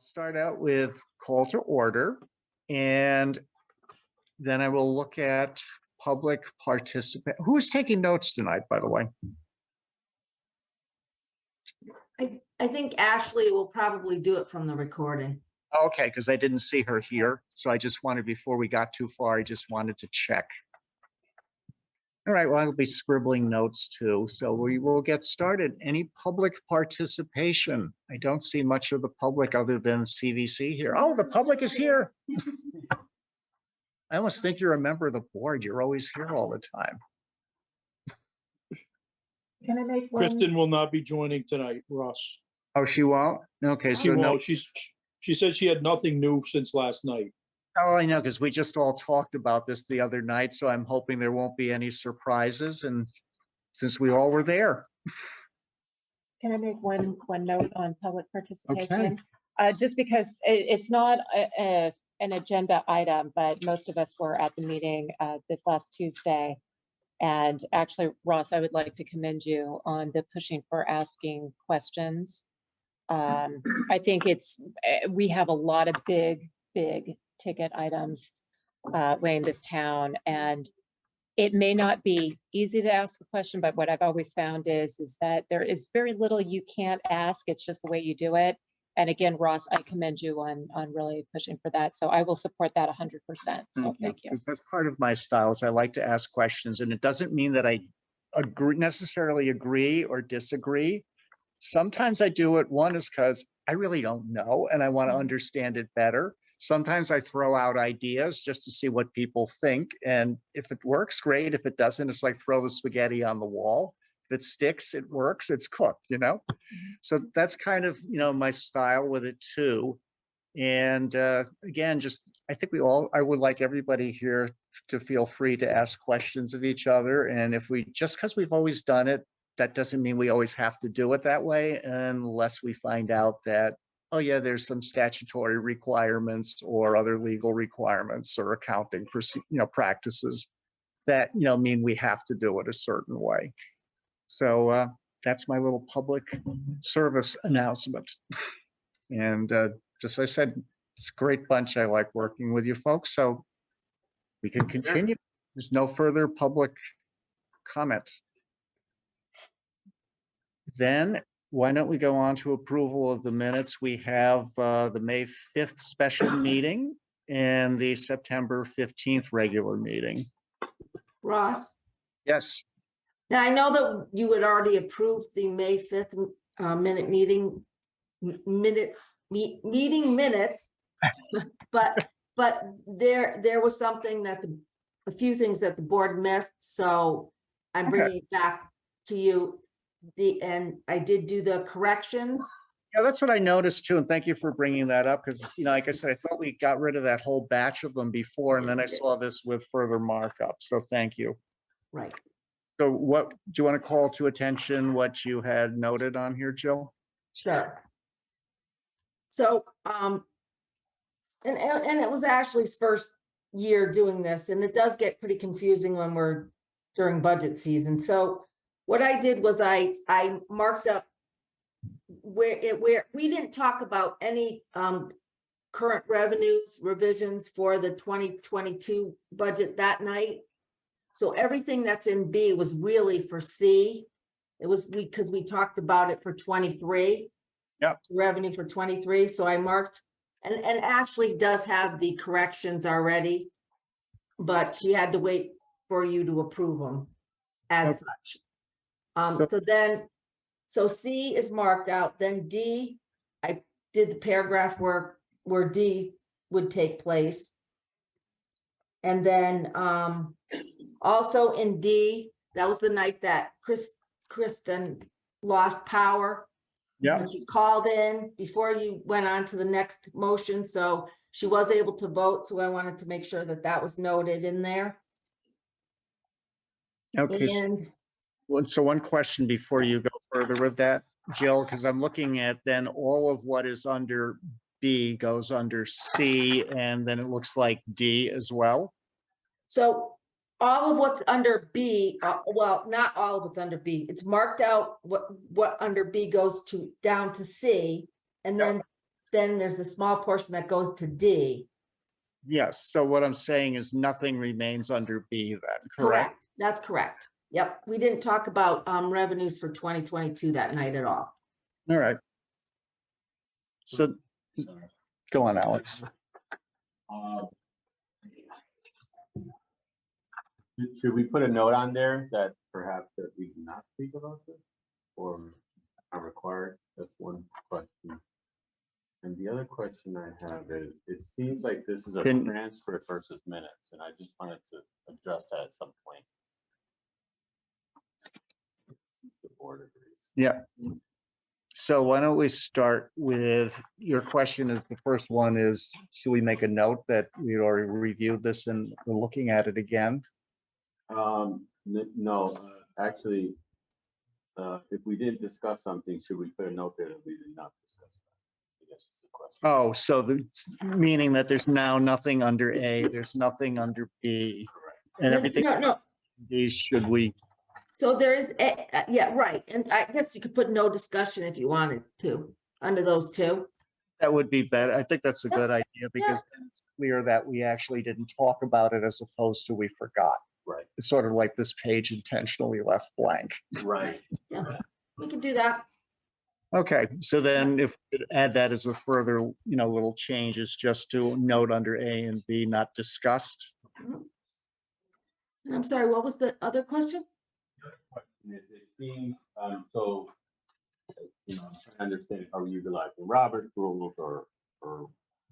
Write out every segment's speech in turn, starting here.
Start out with call to order, and then I will look at public participant. Who is taking notes tonight, by the way? I think Ashley will probably do it from the recording. Okay, because I didn't see her here. So I just wanted, before we got too far, I just wanted to check. All right, well, I'll be scribbling notes too. So we will get started. Any public participation? I don't see much of the public other than CVC here. Oh, the public is here. I almost think you're a member of the board. You're always here all the time. Can I make one? Kristen will not be joining tonight, Russ. Oh, she won't? Okay, She so no. won't. She said she had nothing new since last night. Oh, I know, because we just all talked about this the other night, so I'm hoping there won't be any surprises, and since we all were there. Can I make one note on public participation? Okay. Just because it's not an agenda item, but most of us were at the meeting this last Tuesday. And actually, Ross, I would like to commend you on the pushing for asking questions. I think we have a lot of big ticket items weighing this town, and it may not be easy to ask a question, but what I've always found is that there is very little you can't ask. It's just the way you do it. And again, Ross, I commend you on really pushing for that. So I will support that 100%. So thank you. That's part of my style is I like to ask questions, and it doesn't mean that I necessarily agree or disagree. Sometimes I do it. One is because I really don't know and I want to understand it better. Sometimes I throw out ideas just to see what people think. And if it works, great. If it doesn't, it's like throw the spaghetti on the wall. If it sticks, it works, it's cooked, So that's kind of, my style with it too. And again, I think I would like everybody here to feel free to ask questions of each other. And just because we've always done it, that doesn't mean we always have to do it that way unless we find out that, oh yeah, there's some statutory requirements or other legal requirements or accounting practices that, mean we have to do it a certain way. So that's my little public service announcement. And just as I said, it's a great bunch. I like working with you folks. So we can continue. There's no further public comment. Then why don't we go on to approval of the minutes? We have the May 5th special meeting and the September 15th regular meeting. Ross? Yes. Now, I know that you had already approved the May 5th meeting minutes, but there was something a few things that the board missed, so I'm bringing it back to you. And I did do the corrections. Yeah, that's what I noticed too, and thank you for bringing that up because, like I said, I thought we got rid of that whole batch of them before, and then I saw this with further markup, so thank you. Right. So what do you want to call to attention what you had noted on here, Jill? Sure. So, and it was Ashley's first year doing this, and it does get pretty confusing when we're during budget season. So what I did was I marked up where we didn't talk about any current revenues revisions for the 2022 budget that night. So everything that's in B was really for C. It was because we talked about it for 23. Yep. Revenue for 23. So I marked, and Ashley does have the corrections already, but she had to wait for you to approve them as such. So C is marked out. Then D, I did the paragraph where D would take place. And then also in D, that was the night that Kristen lost power. Yeah. She called in before you went on to the next motion, so she was able to vote. So I wanted to make sure that was noted in there. Okay. And So one question before you go further with that, Jill, because I'm looking at then all of what is under B goes under C, and then it looks like D as well. so all of what's under B, well, not all of what's under B. It's marked out what under B goes to down to C, and then then there's the small portion that goes to D. Yes, so what I'm saying is nothing remains under B then, correct? That's correct. Yep, we didn't talk about revenues for 2022 that night at all. All right. So, go on, Alex. Should we put a note on there that perhaps that we do not speak about this or are required? That's one question. And the other question I have is, it seems like this is a Can- transcript versus minutes, and I just wanted to address that at some point. The board agrees. Yeah. So why don't we start with, your question is, the first one is, should we make a note that we already reviewed this and we're looking at it again? No, actually, if we didn't discuss something, should we put a note there that we did not discuss that? I guess is the question. Oh, so meaning that there's now nothing under A, there's nothing under B, and everything No, B, should we? so there is, yeah, right. And I guess you could put no discussion if you wanted to, under those two. That would be better. I think that's a Yeah, good idea because then it's clear that we actually didn't talk about it as opposed to we forgot. Right, It's sort of like this page intentionally left blank. right. We can do that. Okay, so then if we could add that as a further, little changes, just to note under A and B not discussed. And I'm sorry, what was the other question? It seems, so, I'm trying to understand, are we utilizing Robert's rules or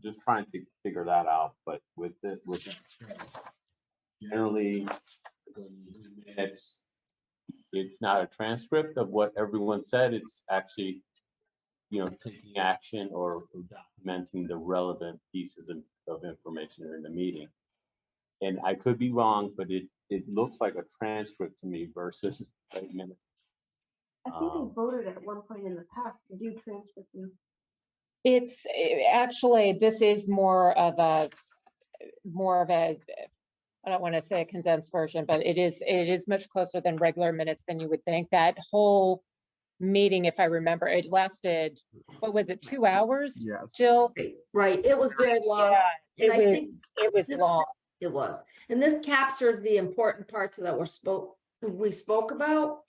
just trying to figure that out, but with that generally, when you do minutes, it's not a transcript of what everyone said, it's actually, taking action or documenting the relevant pieces of information in the meeting. And I could be wrong, but it looks like a transcript to me versus a minute. I think they voted at one point in the past to do transcripts. It's actually, this is more of a, I don't want to say a condensed version, but it is much closer than regular minutes than you would think. That whole meeting, if I remember, it lasted, what was it, 2 hours? Yes. Jill? Right, it was very long. Yeah, And I think it was this- long. it was. And this captures the important parts that we spoke about.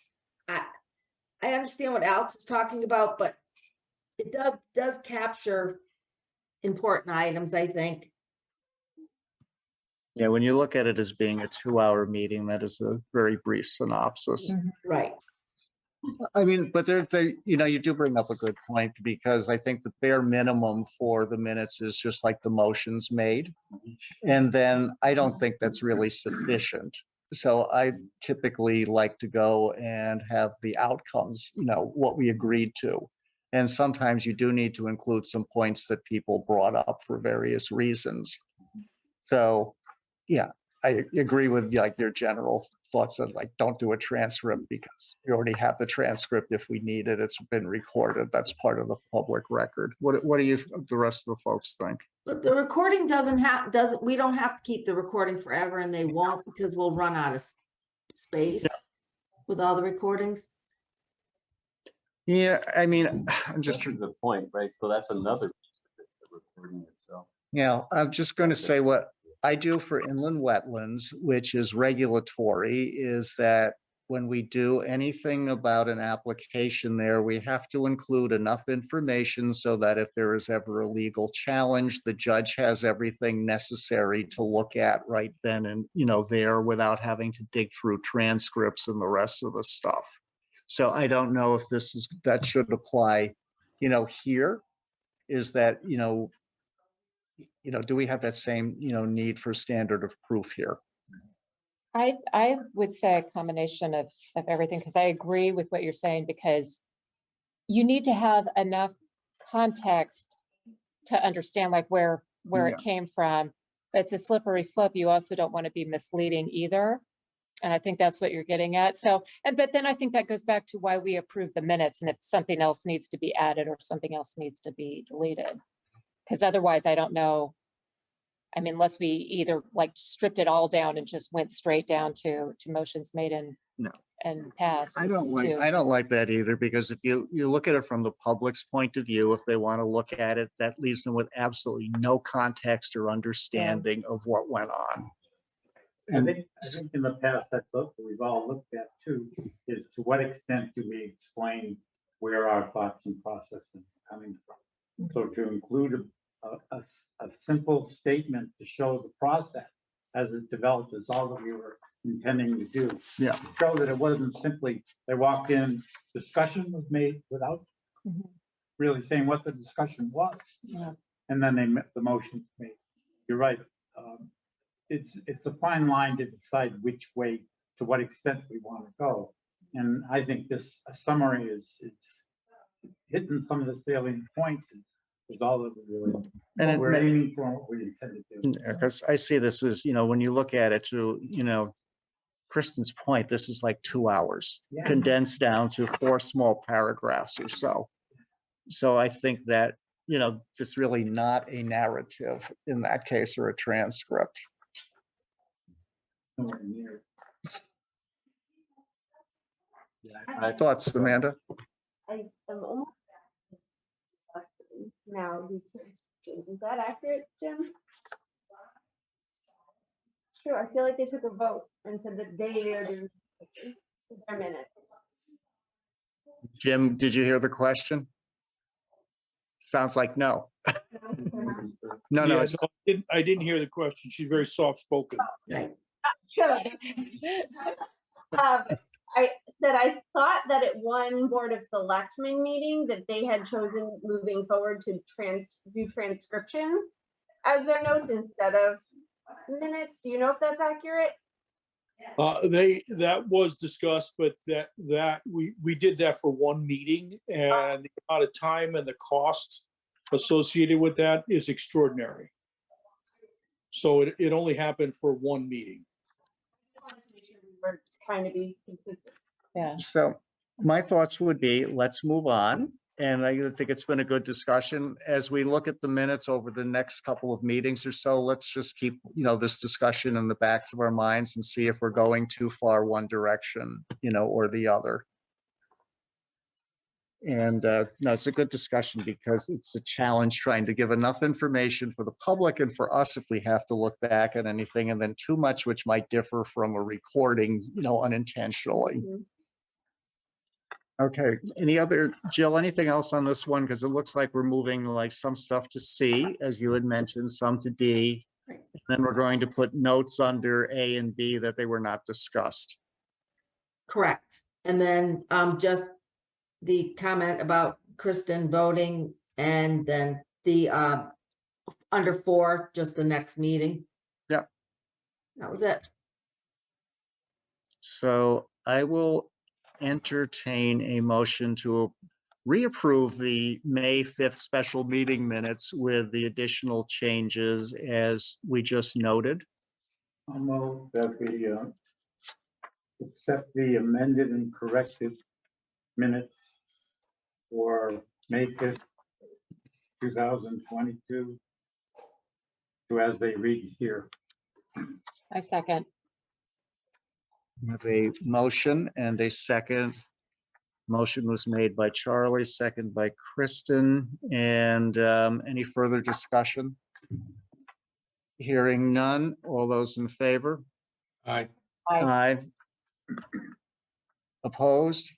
I understand what Alex is talking about, but it does capture important items, I think. Yeah, when you look at it as being a 2-hour meeting, that is a very brief synopsis. Right. I mean, but you do bring up a good point, because I think the bare minimum for the minutes is just like the motions made. And then I don't think that's really sufficient. So I typically like to go and have the outcomes, what we agreed to. And sometimes you do need to include some points that people brought up for various reasons. So, yeah, I agree with like your general thoughts of like, don't do a transcript because we already have the transcript if we need it. It's been recorded. That's part of the public record. What do you, the rest of the folks think? But the recording we don't have to keep the recording forever, and they won't, because we'll run out of space with all the recordings. Yeah, I mean, I'm just, That's the point, right? So that's another piece of it, the recording itself. I'm just going to say what I do for inland wetlands, which is regulatory, is that when we do anything about an application there, we have to include enough information so that if there is ever a legal challenge, the judge has everything necessary to look at right then and, there, without having to dig through transcripts and the rest of the stuff. So I don't know if that should apply, here, is that, do we have that same, need for standard of proof here? I would say a combination of everything, because I agree with what you're saying, because you need to have enough context to understand like where it came from. But it's a slippery slope. You also don't want to be misleading either. And I think that's what you're getting at. So, but then I think that goes back to why we approve the minutes, and if something else needs to be added or something else needs to be deleted. Because otherwise, I don't know. I mean, unless we either like stripped it all down and just went straight down to motions made and passed. I It's don't like, two. I don't like that either, because if you look at it from the public's point of view, if they want to look at it, that leaves them with absolutely no context or understanding of what went on. I And think in the past, that's what we've all looked at too, is to what extent do we explain where our thoughts and processes are coming from? So to include a simple statement to show the process as it developed is all that we were intending to do. Yeah. To show that it wasn't simply, they walked in, discussion was made without Mhm. really saying what the discussion was. Yeah. And then the motion made. You're right. It's a fine line to decide which way, to what extent we want to go. And I think this summary is hitting some of the salient points is all that we're, And what it we're may- aiming for, what we intend to do. because I see this as, when you look at it to, Kristen's point, this is like 2 hours Yeah. condensed down to 4 small paragraphs or so. So I think that, it's really not a narrative in that case or a transcript. Nowhere near. Thoughts, Amanda? I am almost. Now, these transcriptions, is that accurate, Jim? Sure, I feel like they took a vote and said that they are doing their minute. Jim, did you hear the question? Sounds like no. No, Yeah, it's, I didn't hear the question. She's very soft-spoken. Sure. I said I thought that at one Board of Selectmen meeting that they had chosen moving forward to do transcriptions as their notes instead of minutes. Do you know if that's accurate? That was discussed, but we did that for one meeting, and the amount of time and the cost associated with that is extraordinary. So it only happened for one meeting. We're trying to be consistent. Yeah. so my thoughts would be, let's move on. And I think it's been a good discussion. As we look at the minutes over the next couple of meetings or so, let's just keep, this discussion in the backs of our minds and see if we're going too far one direction, or the other. And no, it's a good discussion because it's a challenge trying to give enough information for the public and for us if we have to look back at anything, and then too much which might differ from a recording, unintentionally. Mhm. Okay, Jill, anything else on this one? Because it looks like we're moving like some stuff to C, as you had mentioned, some to D. Right. Then we're going to put notes under A and B that they were not discussed. Correct. And then just the comment about Kristen voting, and then the under 4, just the next meeting. Yeah. That was it. So I will entertain a motion to reapprove the May 5th special meeting minutes with the additional changes as we just noted. I'll move that we accept the amended and corrected minutes for May 5th, 2022, to as they read here. I second. We have a motion and a second. Motion was made by Charlie, second by Kristen, and any further discussion? Hearing none. All those in favor? Aye. Aye. Aye. Opposed?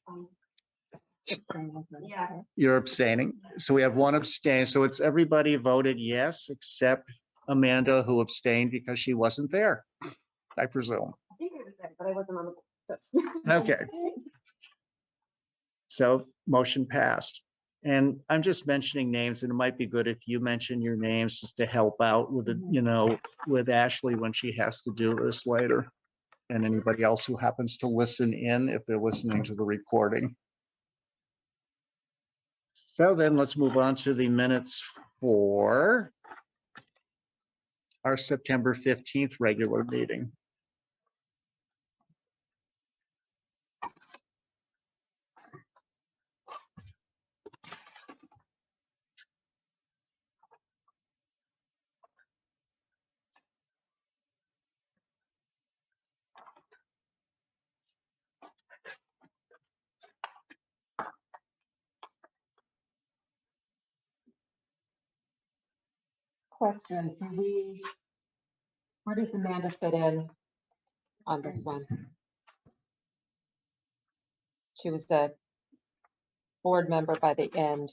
Yeah. You're abstaining. So we have one abstain. So it's everybody voted yes, except Amanda, who abstained because she wasn't there, I presume. I think I was there, but I wasn't on the. So. Okay. So motion passed. And I'm just mentioning names, and it might be good if you mention your names just to help out with the, with Ashley when she has to do this later. And anybody else who happens to listen in if they're listening to the recording. So then let's move on to the minutes for our September 15th regular meeting. question, where does Amanda fit in on this one? She was a board member by the end.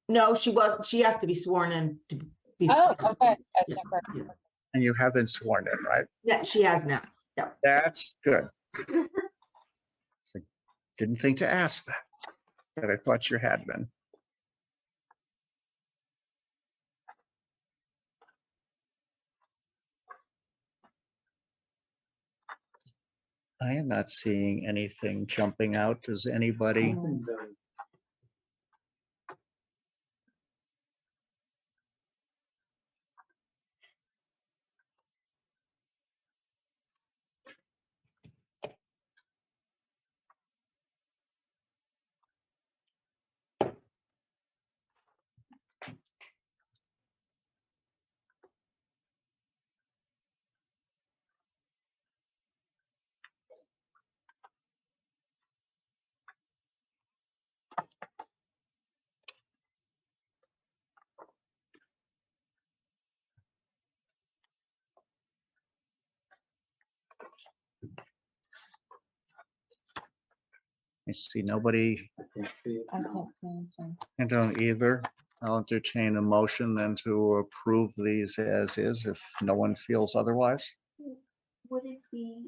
No, she wasn't. She has to be sworn in to be. Oh, okay. As Yeah, separate. yeah. And you have been sworn in, right? Yeah, she has now. Yeah. That's good. Didn't think to ask that, but I thought you had been. I am not seeing anything jumping out. Does anybody? I see nobody. I can't see anything. I don't either. I'll entertain a motion then to approve these as is if no one feels otherwise. Would it be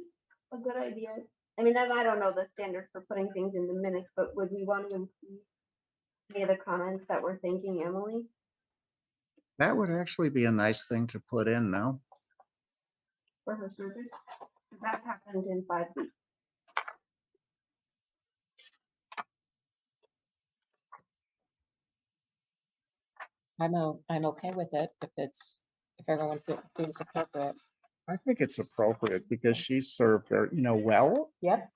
a good idea? I mean, and I don't know the standard for putting things in the minutes, but would we want to include any of the comments that we're thanking Emily That would actually be a nice thing to put in now. for her service? 'Cause that happened in 5 weeks. I'm okay with it if everyone feels appropriate. I think it's appropriate because she served very, well. Yep.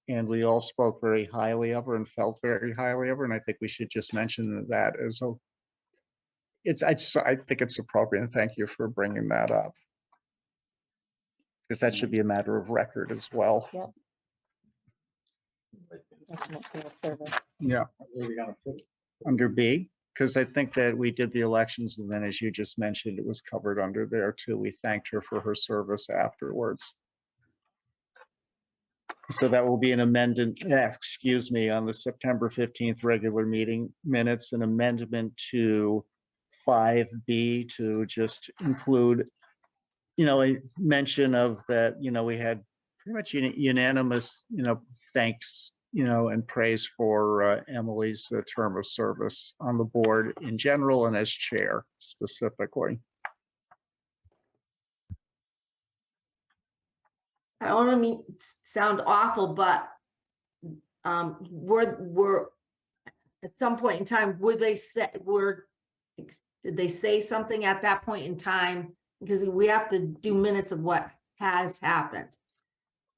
And we all spoke very highly of her and felt very highly of her. And I think we should just mention that as a, I think it's appropriate. And thank you for bringing that up. Because that should be a matter of record as well. Yep. That's an excellent service. Yeah. Where we gonna put it? Under B, because I think that we did the elections and then as you just mentioned, it was covered under there too. We thanked her for her service afterwards. So that will be an amendment, excuse me, on the September 15th regular meeting minutes, an amendment to 5B to just include, a mention of that, we had pretty much unanimous, thanks, and praise for Emily's term of service on the board in general and as chair specifically. I don't want to sound awful, but we're at some point in time, did they say something at that point in time? Because we have to do minutes of what has happened.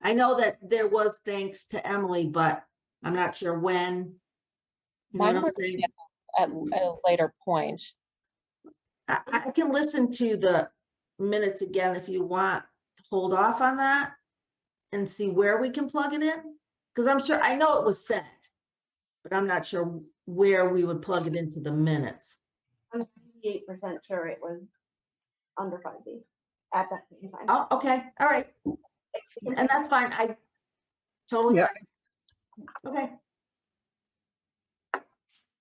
I know that there was thanks to Emily, but I'm not sure when. You know Mine what I'm was saying? at a later point. I can listen to the minutes again if you want to hold off on that and see where we can plug it in. Because I'm sure, I know it was said, but I'm not sure where we would plug it into the minutes. I'm 98% sure it was under 5B at that same time. Oh, okay, all right. And that's fine, I totally. Yeah. fine. Okay,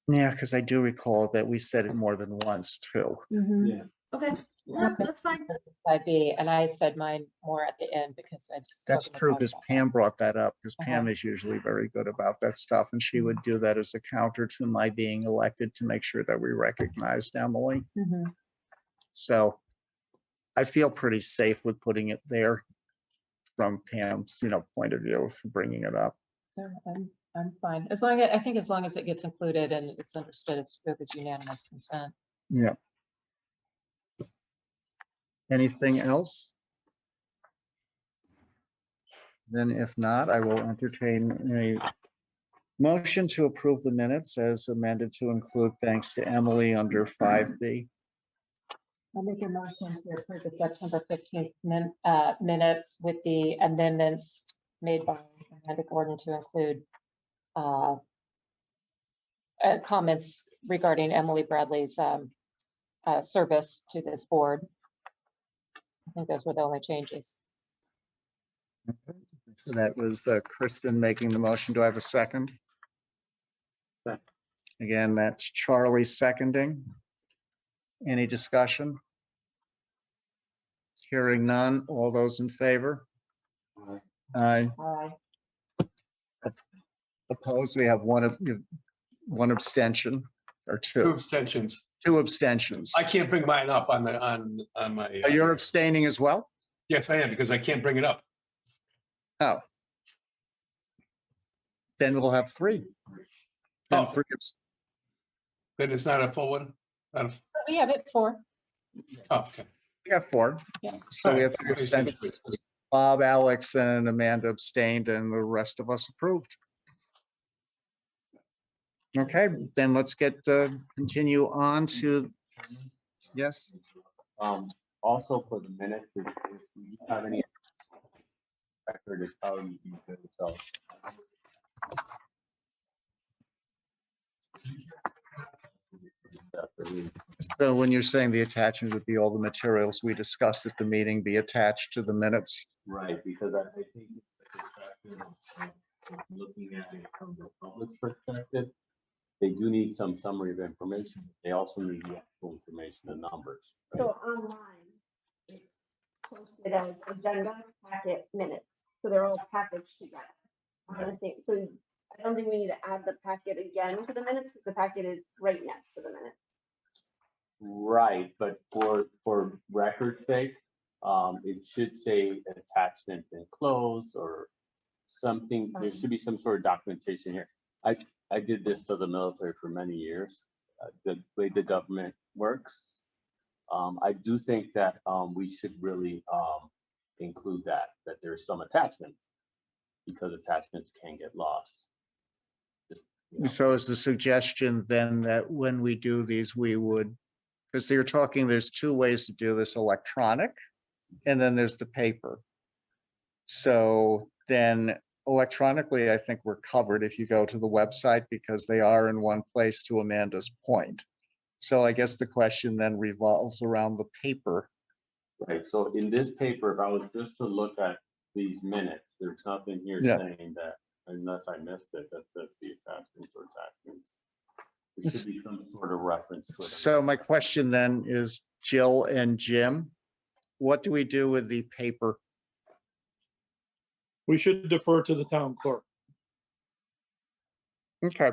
Yeah, because I do recall that we said it more than once too. Yeah. okay, no, that's fine. 5B, and I said mine more at the end because I just. That's spoken true, about because that. Pam brought that up, because Uh-huh. Pam is usually very good about that stuff, and she would do that as a counter to my being elected to make sure that we recognized Emily. Mhm. So I feel pretty safe with putting it there from Pam's, point of view for bringing it up. So I'm fine. As long as it gets included and it's understood it's with its unanimous consent. Yeah. Anything else? Then if not, I will entertain a motion to approve the minutes as amended to include thanks to Emily under 5B. I'll make a motion to approve the September 15th minutes with the amendments made by Amanda Gordon to include comments regarding Emily Bradley's service to this board. I think those were the only changes. So that was Kristen making the motion. Do I have a second? Second. Again, that's Charlie seconding. Any discussion? Hearing none. All those in favor? Aye. Opposed? We have one abstention or Two two. abstentions. Two abstentions. I can't bring mine up on my. You're abstaining as well? Yes, I am, because I can't bring it up. Oh. Then we'll have three. Then Oh. three Then it's not a full one? Not a- We have it for, Oh, okay. We got four. Yeah. So we have three abstentions. Bob, Alex, and Amanda abstained, and the rest of us approved. Okay, then let's continue on to, yes, Also for the minutes, if you have any record of how you do it, so. so when you're saying the attachment would be all the materials we discussed at the meeting be attached to the minutes. Right, because I think the perspective of looking at it from the public's perspective, they do need some summary of information. They also need the actual information and numbers. right? So online, it's posted as agenda packet minutes, so they're all packaged together. On the same, so I don't think we need to add the packet again to the minutes, because the packet is right next to the minutes. Right, but for record's sake, it should say attachment enclosed or something. There should be some sort of documentation here. I did this for the military for many years, the way the government works. I do think that we should really include that there's some attachments, because attachments can get lost. Just, you know. So is the suggestion then that when we do these, we would, because you're talking, there's two ways to do this: electronic, and then there's the paper. So then electronically, I think we're covered if you go to the website, because they are in one place, to Amanda's point. So I guess the question then revolves around the paper. Right, so in this paper, if I was just to look at these minutes, there's nothing here Yeah. saying that, unless I missed it, that says the attachments or attachments. There should be some sort of reference to it. So my question then is, Jill and Jim, what do we do with the paper? We should defer to the town clerk. Okay.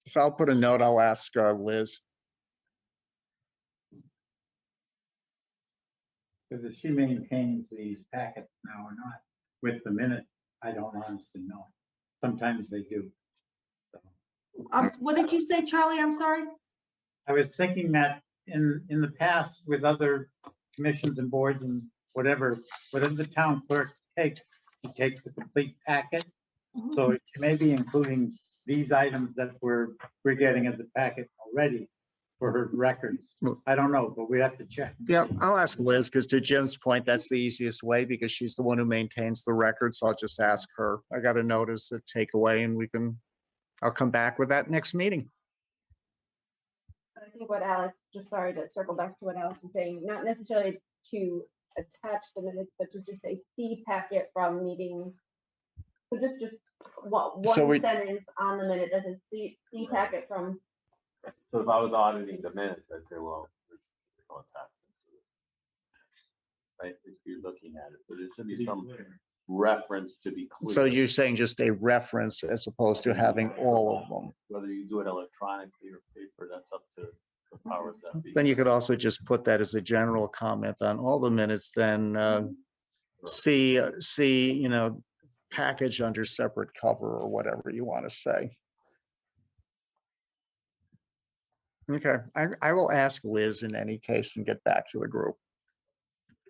So I'll put a note, I'll ask Liz. Because if she maintains these packets now or not with the minutes, I don't honestly know. Sometimes they do. So, What did you say, Charlie? I'm sorry. I was thinking that in the past with other commissions and boards and whatever the town clerk takes, he takes the complete packet. So she may be including these items that we're getting as a packet already for her records. I don't know, but we have to check. Yeah, I'll ask Liz, because to Jim's point, that's the easiest way, because she's the one who maintains the record. So I'll just ask her. I got a notice, a takeaway, and I'll come back with that next meeting. I think what Alex, just sorry to circle back to what Alex was saying, not necessarily to attach the minutes, but to just say see packet from meeting. So just So we- one sentence on the minute that says see packet from. So if I was auditing the minutes, I'd say, well, there's no attachments to this. Right, if you're looking at it, so there should be some reference to be clear. So you're saying just a reference as opposed to having all of them. Whether you do it electronically or paper, that's up to the powers that be. Then you could also just put that as a general comment on all the minutes, then see, package under separate cover or whatever you want to say. Okay, I will ask Liz in any case and get back to the group.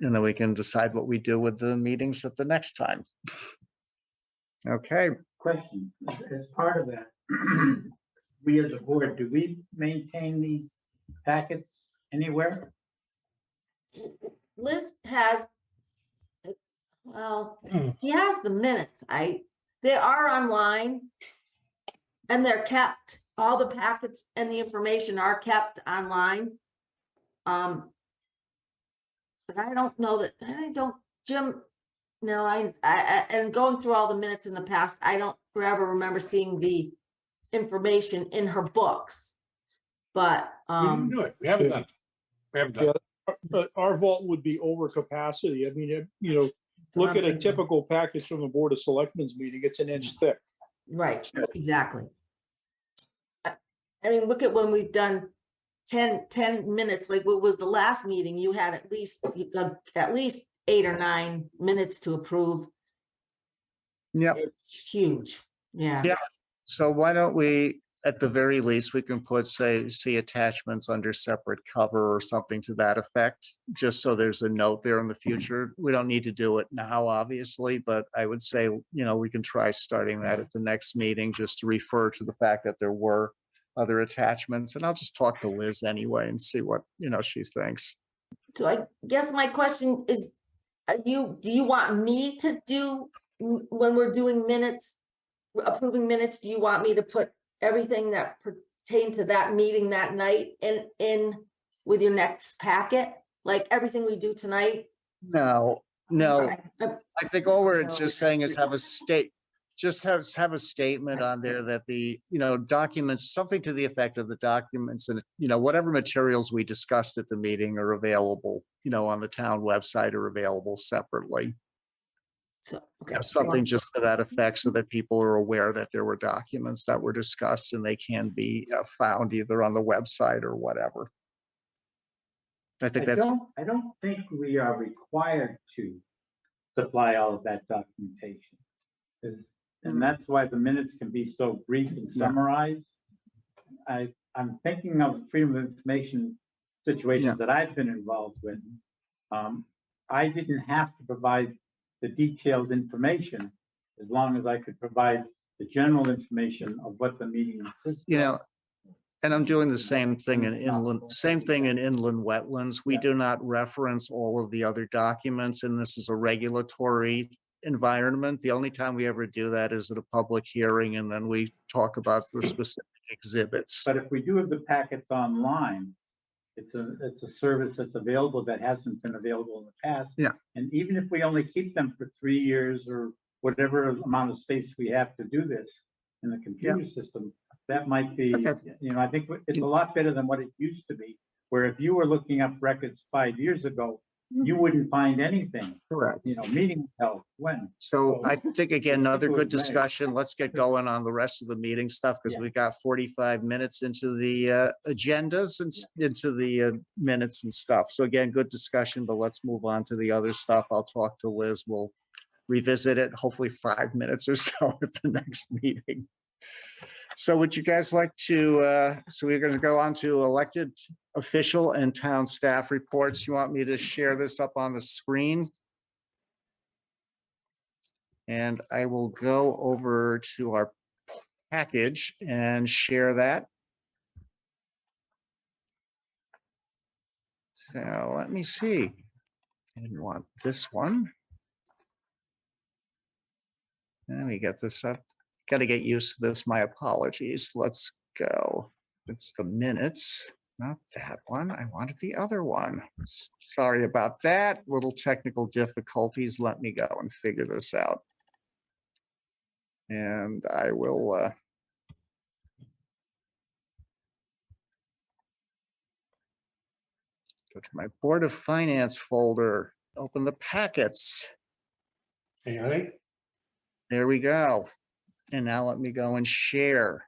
And then we can decide what we do with the meetings at the next time. Okay, Question, as part of that, we as a board, do we maintain these packets anywhere? Liz has, well, he has the minutes. They are online. And they're kept, all the packets and the information are kept online. But I don't know that, Jim, no, and going through all the minutes in the past, I don't forever remember seeing the information in her books. But, We didn't do it. We haven't done it. We haven't done it. But our vault would be over capacity. I mean, you know, what look I'm at a thinking. typical package from the Board of Selectmen's meeting, it's an inch thick. Right, exactly. I mean, look at when we've done 10 minutes, like what was the last meeting, you had at least 8 or 9 minutes to approve. Yep. It's huge, yeah. Yeah. So why don't we, at the very least, we can put, say, see attachments under separate cover or something to that effect, just so there's a note there in the future. We don't need to do it now, obviously, but I would say, you know, we can try starting that at the next meeting, just to refer to the fact that there were other attachments. And I'll just talk to Liz anyway and see what, you know, she thinks. So I guess my question is, do you want me to do, when we're doing minutes, approving minutes, do you want me to put everything that pertained to that meeting that night in with your next packet? Like everything we do tonight? No, Okay. I think all we're just saying is have a statement on there that the, you know, documents, something to the effect of the documents and, you know, whatever materials we discussed at the meeting are available, you know, on the town website or available separately. So, You okay. know, something just to that effect so that people are aware that there were documents that were discussed and they can be found either on the website or whatever. I think that's, I don't think we are required to supply all of that documentation. And that's why the minutes can be so brief and summarized. I'm thinking of freedom of information situations that I've been involved with. I didn't have to provide the detailed information as long as I could provide the general information of what the meeting consisted you of. know, and I'm doing the same thing in inland wetlands. We do not reference all of the other documents, and this is a regulatory environment. The only time we ever do that is at a public hearing, and then we talk about the specific exhibits. But if we do have the packets online, it's a service that's available that hasn't been available in the past. Yeah. And even if we only keep them for 3 years or whatever amount of space we have to do this in the computer system, that might be, Okay. you know, I think it's a lot better than what it used to be, where if you were looking up records 5 years ago, you wouldn't find anything, Correct. you know, meetings held when. So I think, again, another People good have read. discussion. Let's get going on the rest of the meeting stuff because Yeah. we've got 45 minutes into the agendas and into the minutes and stuff. So again, good discussion, but let's move on to the other stuff. I'll talk to Liz. We'll revisit it, hopefully 5 minutes or so at the next meeting. So would you guys like to, so we're going to go on to elected official and town staff reports. You want me to share this up on the screen? And I will go over to our package and share that. So let me see. I didn't want this one. Let me get this up. Got to get used to this. My apologies. Let's go. It's the minutes, not that one. I wanted the other one. Sorry about that. Little technical difficulties. Let me go and figure this out. And I will go to my Board of Finance folder, open the packets. Hey, honey. There we go. And now let me go and share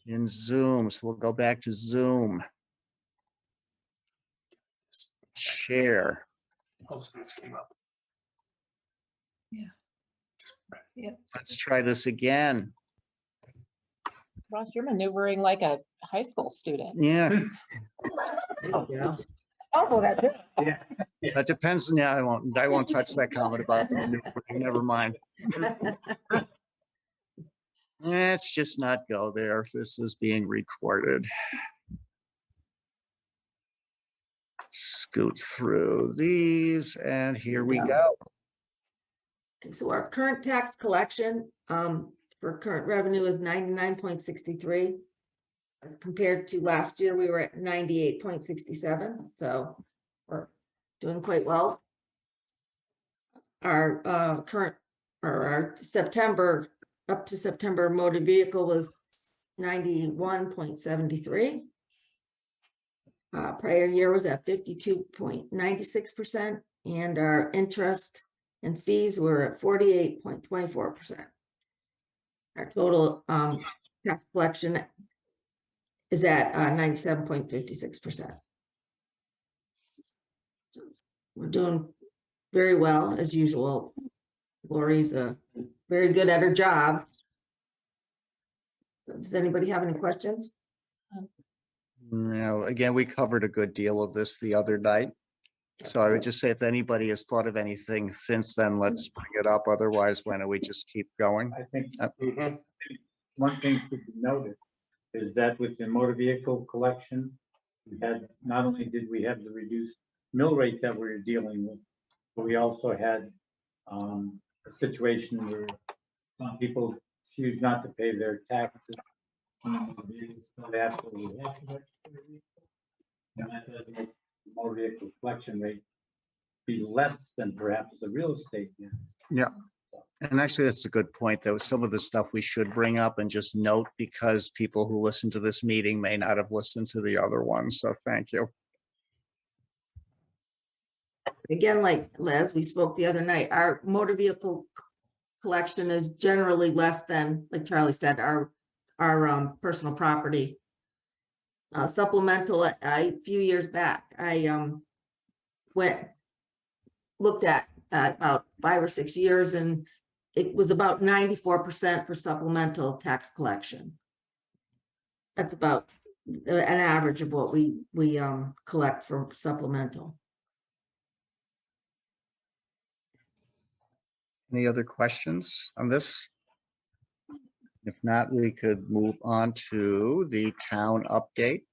in Zoom. So we'll go back to Zoom. Share. All of a sudden this came up. Let's try this again. Ross, you're maneuvering like a high school student. Yeah, There you go. Oh, that's it. that depends. Yeah, I won't touch that comment about the maneuvering. Never mind. Let's just not go there. This is being recorded. Scoot through these and here we go. Okay, so our current tax collection, for current revenue is 99.63. As compared to last year, we were at 98.67, so we're doing quite well. Our current, or our September, up to September motor vehicle was 91.73. Prior year was at 52.96%, and our interest and fees were at 48.24%. Our total tax collection is at 97.56%. So we're doing very well as usual. Lori's very good at her job. So does anybody have any questions? No, again, we covered a good deal of this the other night. So I would just say if anybody has thought of anything since then, let's bring it up. Otherwise, why don't we just keep going? I think Mhm. one thing to be noted is that with the motor vehicle collection, we had, not only did we have the reduced mill rate that we were dealing with, but we also had a situation where some people choose not to pay their taxes. So they absolutely have to register a vehicle. And that does make the motor vehicle collection rate be less than perhaps the real estate is. Yeah. And actually, that's a good point, though. Some of the stuff we should bring up and just note because people who listen to this meeting may not have listened to the other one. So thank you. Again, like Les, we spoke the other night, our motor vehicle collection is generally less than, like Charlie said, our personal property. Supplemental, a few years back, I looked at about 5 or 6 years, and it was about 94% for supplemental tax collection. That's about an average of what we collect for supplemental. Any other questions on this? If not, we could move on to the town update.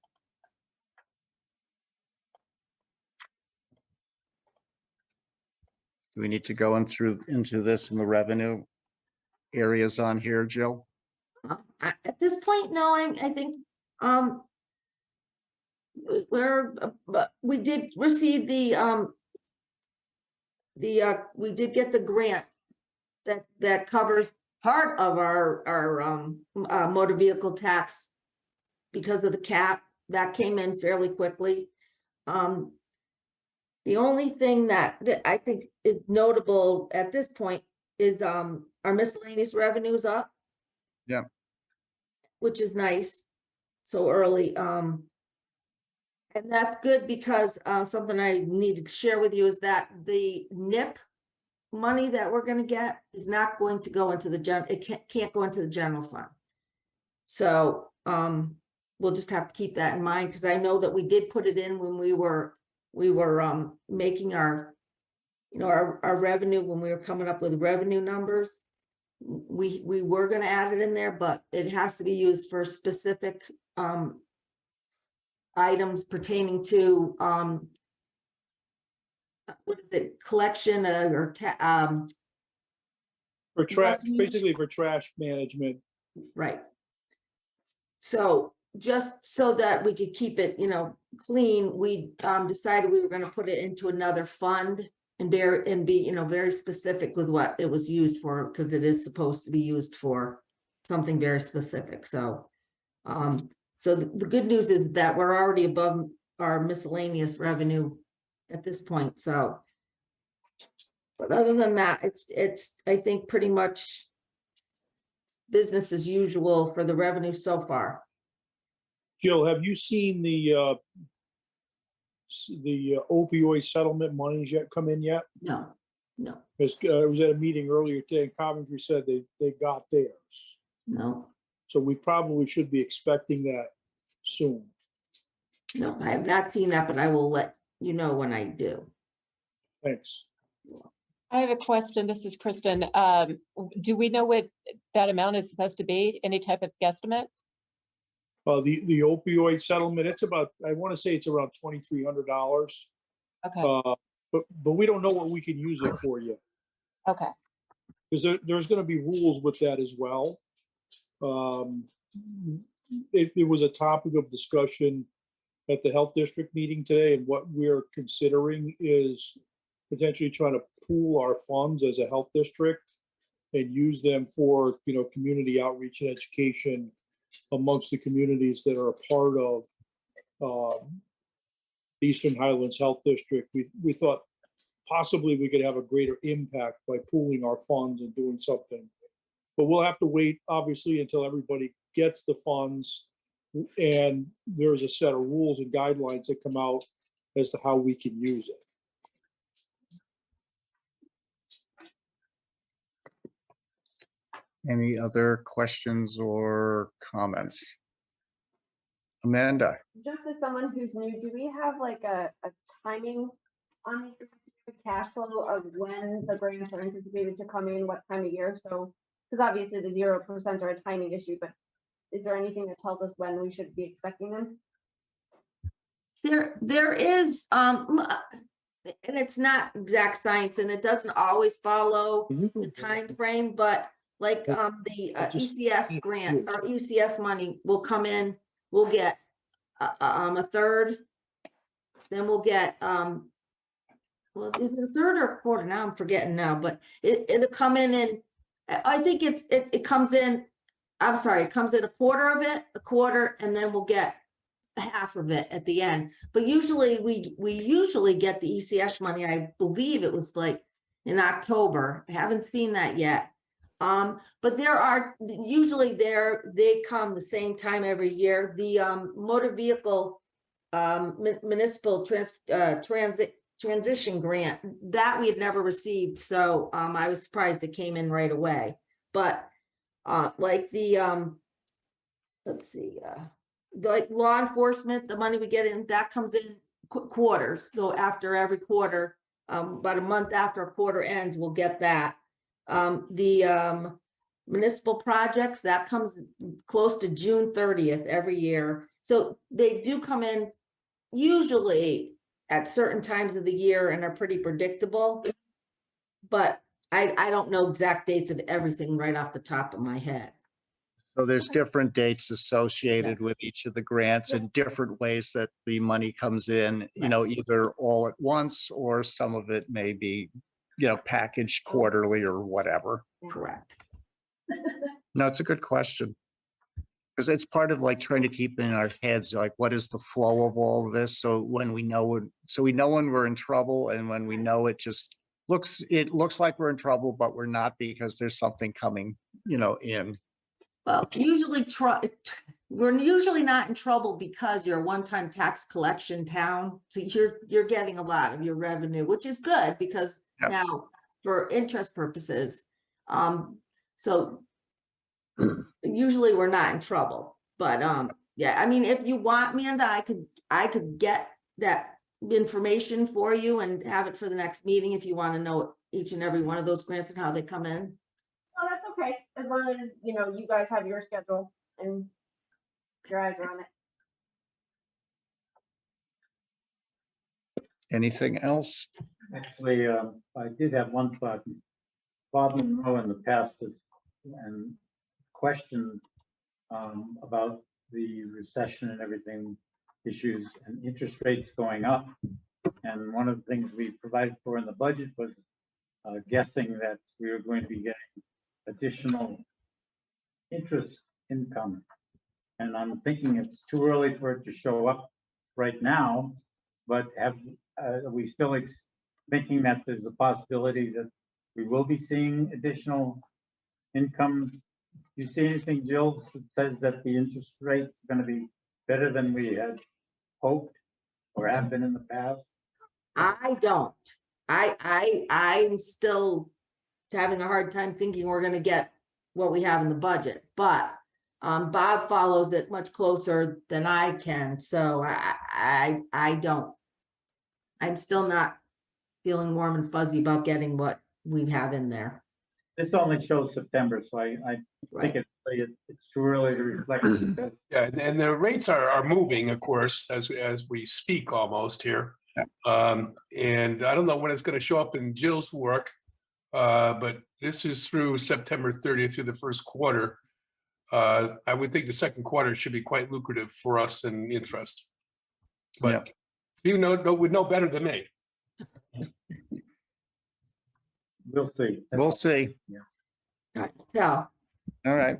Do we need to go into this in the revenue areas on here, Jill? At this point, no, I think, we did receive we did get the grant that covers part of our motor vehicle tax because of the cap. That came in fairly quickly. The only thing that I think is notable at this point is our miscellaneous revenue is up. Yeah. Which is nice, so early. And that's good because something I need to share with you is that the NIP money that we're gonna get is not going to go into the it can't go into the general fund. So we'll just have to keep that in mind, because I know that we did put it in when we were making our, our revenue, when we were coming up with revenue numbers. We were going to add it in there, but it has to be used for specific items pertaining to what is it, collection or For trash, Refuge. basically for trash management. right. So just so that we could keep it, clean, we decided we were going to put it into another fund and be, very specific with what it was used for, because it is supposed to be used for something very specific. So, so the good news is that we're already above our miscellaneous revenue at this point. So, but other than that, it's I think pretty much business as usual for the revenue so far. Jill, have you seen the opioid settlement monies yet come in yet? No. Because I was at a meeting earlier today, and Coventry said they got theirs. No, So we probably should be expecting that soon. no, I have not seen that, but I will let you know when I do. Thanks. I have a question. This is Kristen. Do we know what that amount is supposed to be? Any type of guesstimate? The opioid settlement, it's about, I want to say it's around $2,300. Okay, But we don't know what we can use it for yet. okay. Because there's going to be rules with that as well. it was a topic of discussion at the health district meeting today, and what we're considering is potentially trying to pool our funds as a health district and use them for, community outreach and education amongst the communities that are a part of Eastern Highlands Health District. We thought possibly we could have a greater impact by pooling our funds and doing something. But we'll have to wait, obviously, until everybody gets the funds and there's a set of rules and guidelines that come out as to how we can use it. Any other questions or comments? Amanda? Just as someone who's new, do we have like a timing on the cash flow of when the grants are anticipated to come in, what time of year? So, because obviously the 0% are a timing issue, but is there anything that tells us when we should be expecting them? There is, and it's not exact science, and it doesn't always follow the time frame, but like the ECS grant or ECS money will come in, we'll get a third, then we'll get well, is it a third or a quarter? Now I'm forgetting now, but it'll come in, I think it comes in, I'm sorry, it comes in a quarter of it, a quarter, and then we'll get half of it at the end. But usually we usually get the ECS money. I believe it was like in October. I haven't seen that yet. But there are usually they come the same time every year. The motor vehicle municipal transition grant that we had never received, so I was surprised it came in right away. But like the let's see, like law enforcement, the money we get in that comes in quarters. So after every quarter, about a month after a quarter ends, we'll get that. The municipal projects that comes close to June 30th every year. So they do come in usually at certain times of the year and are pretty predictable. But I don't know exact dates of everything right off the top of my head. So there's different dates associated Yes. with each of the grants and different ways that the money comes in, either all at once or some of it may be, packaged quarterly or whatever. Correct. No, it's a good question. Because it's part of like trying to keep in our heads, like, what is the flow of all of this? So when we know, we know when we're in trouble, and when we know it looks like we're in trouble, but we're not, because there's something coming, in. Well, we're usually not in trouble because you're a one-time tax collection town. So you're getting a lot of your revenue, which is good because Yep. now for interest purposes. So usually we're not in trouble, but yeah, I mean, if you want, Amanda, I could get that information for you and have it for the next meeting if you want to know each and every one of those grants and how they come in. Oh, that's okay, as long as, you guys have your schedule and your eyes are on it. Anything else? Actually, I did have one thought. Bob Monroe in the past has and questioned about the recession and everything issues and interest rates going up. And one of the things we provided for in the budget was guessing that we were going to be getting additional interest income. And I'm thinking it's too early for it to show up right now, but are we still thinking that there's a possibility that we will be seeing additional income? Do you see anything, Jill, that says that the interest rate's going to be better than we had hoped or have been in the past? I don't. I'm still having a hard time thinking we're going to get what we have in the budget, but Bob follows it much closer than I can, so I don't. I'm still not feeling warm and fuzzy about getting what we have in there. This only shows September, so I Right. think it's too early to reflect. Yeah, and the rates are moving, of course, as we speak almost here. And I don't know when it's going to show up in Jill's work, but this is through September 30th through the first quarter. I would think the second quarter should be quite lucrative for us in interest. But you would know better than me. We'll see. We'll see. So, All right.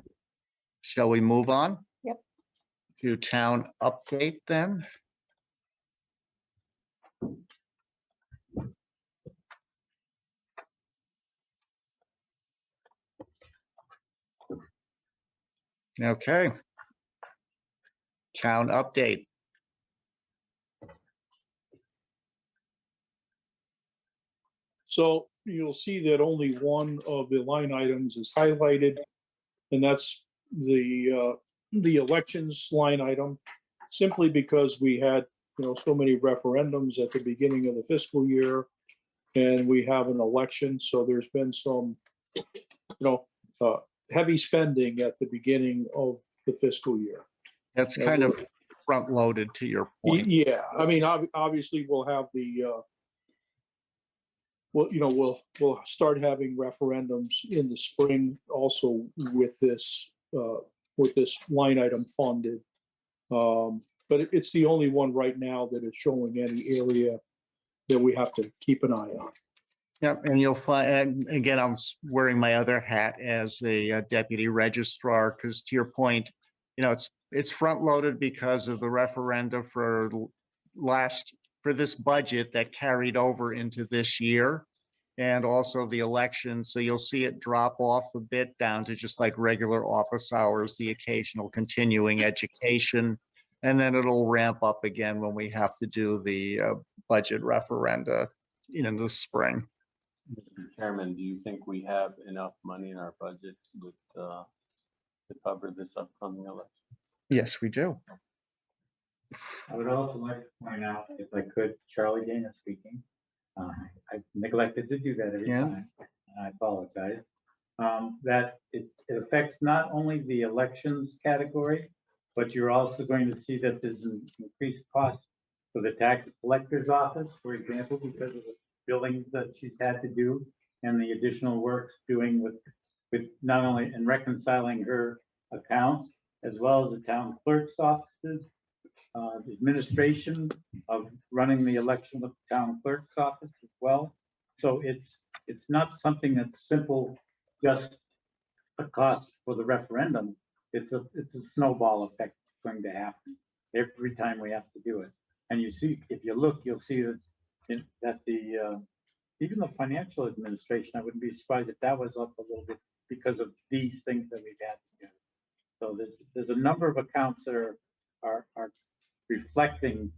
Shall we move on? Yep. To town update then? Okay. Town update. So you'll see that only one of the line items is highlighted, and that's the elections line item, simply because we had, so many referendums at the beginning of the fiscal year, and we have an election, so there's been some, heavy spending at the beginning of the fiscal year. That's kind of front loaded to your point. Yeah, I mean, obviously, we'll have we'll start having referendums in the spring also with this line item funded. But it's the only one right now that is showing any area that we have to keep an eye on. Yep, and you'll find, and again, I'm wearing my other hat as a deputy registrar, because to your point, it's front loaded because of the referenda for this budget that carried over into this year, and also the election. So you'll see it drop off a bit down to just like regular office hours, the occasional continuing education, and then it'll ramp up again when we have to do the budget referenda in the spring. Mr. Chairman, do you think we have enough money in our budget to cover this upcoming election? Yes, we do. I would also like to point out, if I could, Charlie Dana speaking. I neglected to do that every Yeah. time, and I apologize. That it affects not only the elections category, but you're also going to see that there's an increased cost for the tax collector's office, for example, because of the billings that she's had to do and the additional works doing with not only in reconciling her accounts, as well as the town clerk's offices, the administration of running the election with the town clerk's office as well. So it's not something that's simple, just a cost for the referendum. It's a snowball effect going to happen every time we have to do it. And you see, if you look, you'll see that even the financial administration, I wouldn't be surprised if that was up a little bit because of these things that we've had to do. So there's a number of accounts that are reflecting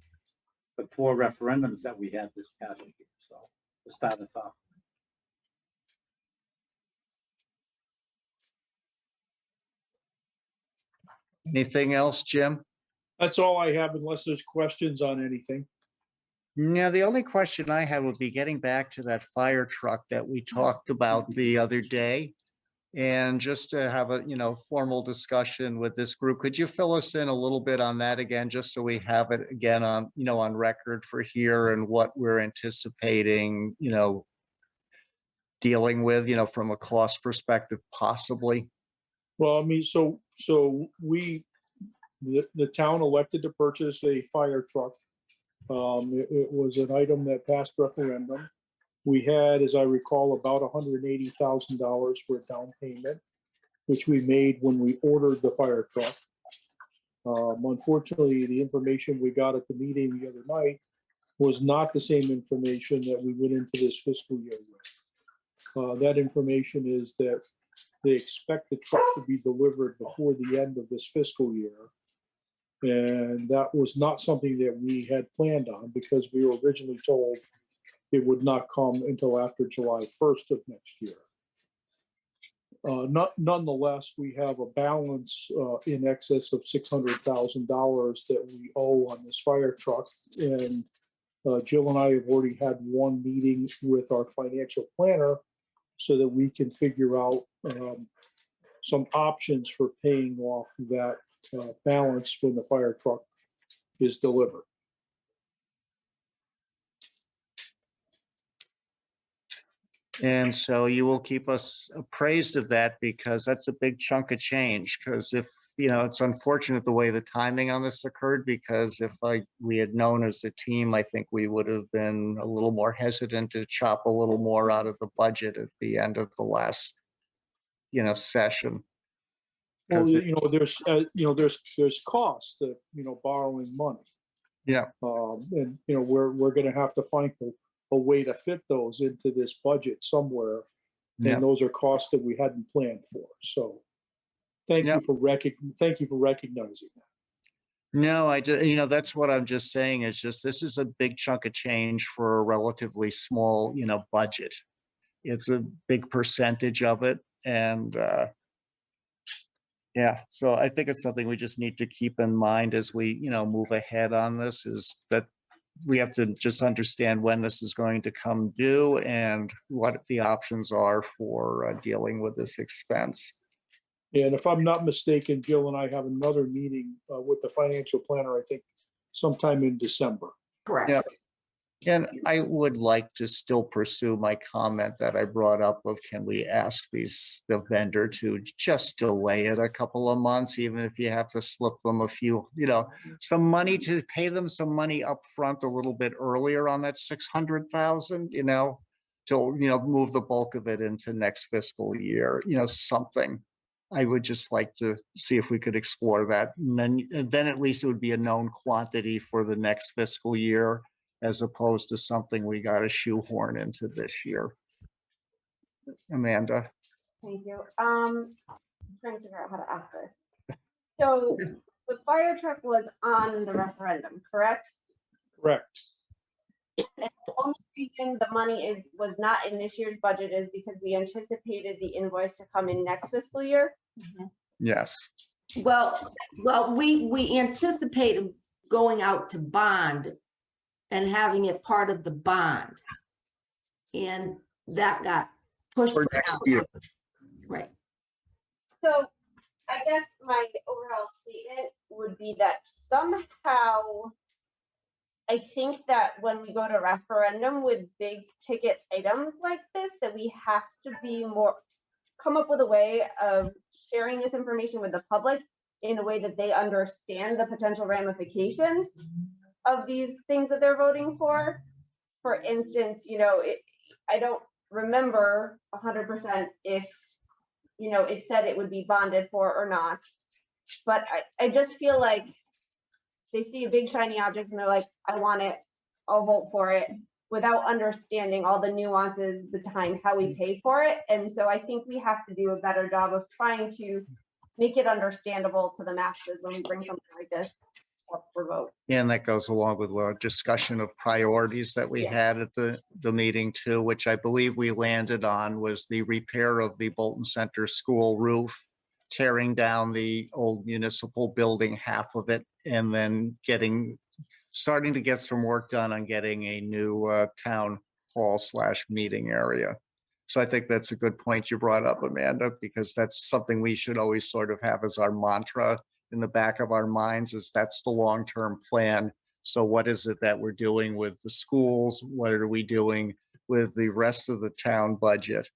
the 4 referendums that we had this past year. So to start us off. Anything else, Jim? That's all I have, unless there's questions on anything. Yeah, the only question I had would be getting back to that fire truck that we talked about the other day. And just to have a, formal discussion with this group, could you fill us in a little bit on that again, just so we have it again on, on record for here and what we're anticipating, dealing with, from a cost perspective, possibly? Well, I mean, so the town elected to purchase a fire truck. It was an item that passed referendum. We had, as I recall, about $180,000 for a down payment, which we made when we ordered the fire truck. Unfortunately, the information we got at the meeting the other night was not the same information that we went into this fiscal year with. That information is that they expect the truck to be delivered before the end of this fiscal year. And that was not something that we had planned on, because we were originally told it would not come until after July 1st of next year. Nonetheless, we have a balance in excess of $600,000 that we owe on this fire truck. And Jill and I have already had one meeting with our financial planner so that we can figure out some options for paying off that balance when the fire truck is delivered. And so you will keep us appraised of that because that's a big chunk of change. Because if, it's unfortunate the way the timing on this occurred, because if we had known as a team, I think we would have been a little more hesitant to chop a little more out of the budget at the end of the last, session. Well, 'Cause there's costs to, borrowing money. Yeah, And, we're gonna have to find a way to fit those into this budget somewhere. yeah. And those are costs that we hadn't planned for, so. Thank Yeah. you for recognizing that. No, that's what I'm just saying is just, this is a big chunk of change for a relatively small, budget. It's a big percentage of it and, yeah, so I think it's something we just need to keep in mind as we, move ahead on this is that we have to just understand when this is going to come due and what the options are for dealing with this expense. And if I'm not mistaken, Jill and I have another meeting with the financial planner, I think sometime in December. Correct. Yep. And I would like to still pursue my comment that I brought up of, can we ask the vendor to just delay it a couple of months, even if you have to slip them a few, some money, to pay them some money up front a little bit earlier on that 600,000, to, move the bulk of it into next fiscal year, something. I would just like to see if we could explore that. And then at least it would be a known quantity for the next fiscal year, as opposed to something we got to shoehorn into this year. Amanda? Thank you. I'm trying to figure out how to ask this. So the fire truck was on the referendum, correct? Correct. And the only reason the money was not in this year's budget is because we anticipated the invoice to come in next fiscal year. Yes. Well, we anticipated going out to bond and having it part of the bond. And that got pushed For next out. year. Right. So I guess my overall statement would be that somehow I think that when we go to referendum with big ticket items like this, that we have to come up with a way of sharing this information with the public in a way that they understand the potential ramifications of these things that they're voting for. For instance, I don't remember 100% if, it said it would be bonded for or not. But I just feel like they see a big shiny object and they're like, I want it, I'll vote for it, without understanding all the nuances behind how we pay for it. And so I think we have to do a better job of trying to make it understandable to the masses when we bring something like this up for vote. And that goes along with our discussion of priorities that we Yeah. had at the meeting too, which I believe we landed on was the repair of the Bolton Center school roof, tearing down the old municipal building, half of it, and then starting to get some work done on getting a new town hall / meeting area. So I think that's a good point you brought up, Amanda, because that's something we should always sort of have as our mantra in the back of our minds, is that's the long-term plan. So what is it that we're doing with the schools? What are we doing with the rest of the town budget?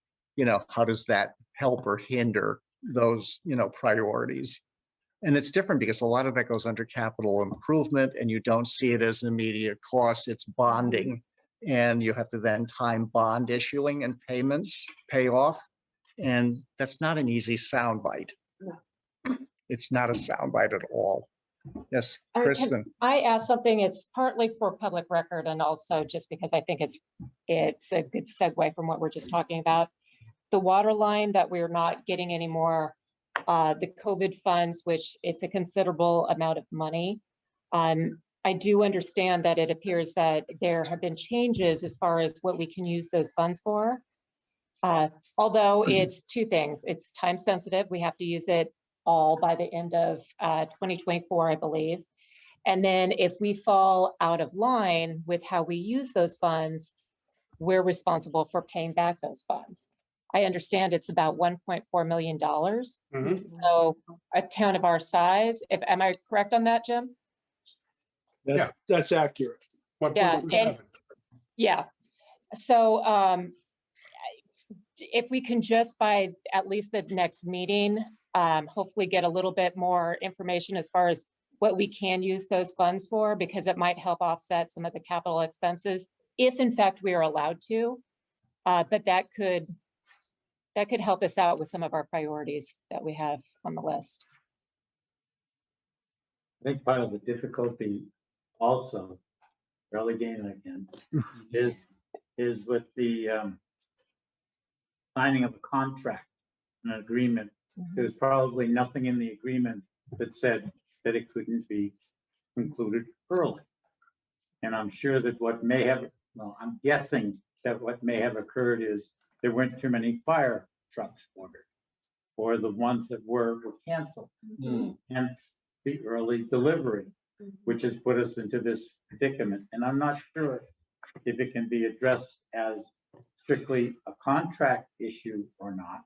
How does that help or hinder those, priorities? And it's different because a lot of that goes under capital improvement and you don't see it as immediate cost. It's bonding. And you have to then time bond issuing and pay off. And that's not an easy soundbite. No. It's not a soundbite at all. Yes, Can Kristen. I ask something? It's partly for public record and also just because I think it's a good segue from what we're just talking about. The water line that we're not getting anymore, the COVID funds, which it's a considerable amount of money. I do understand that it appears that there have been changes as far as what we can use those funds for. Although it's two things, it's time sensitive. We have to use it all by the end of 2024, I believe. And then if we fall out of line with how we use those funds, we're responsible for paying back those funds. I understand it's about $1.4 million. So a town of our size, am I correct on that, Jim? That's accurate. Yeah, and yeah. So if we can just by at least the next meeting, hopefully get a little bit more information as far as what we can use those funds for, because it might help offset some of the capital expenses, if in fact we are allowed to. But that could help us out with some of our priorities that we have on the list. I think part of the difficulty also, relegating again, is with the signing of a contract, an agreement. There's probably nothing in the agreement that said that it couldn't be concluded early. And I'm sure that what may have, well, I'm guessing that what may have occurred is there weren't too many fire trucks ordered, or the ones that were canceled. Hence the early delivery, which has put us into this predicament. And I'm not sure if it can be addressed as strictly a contract issue or not.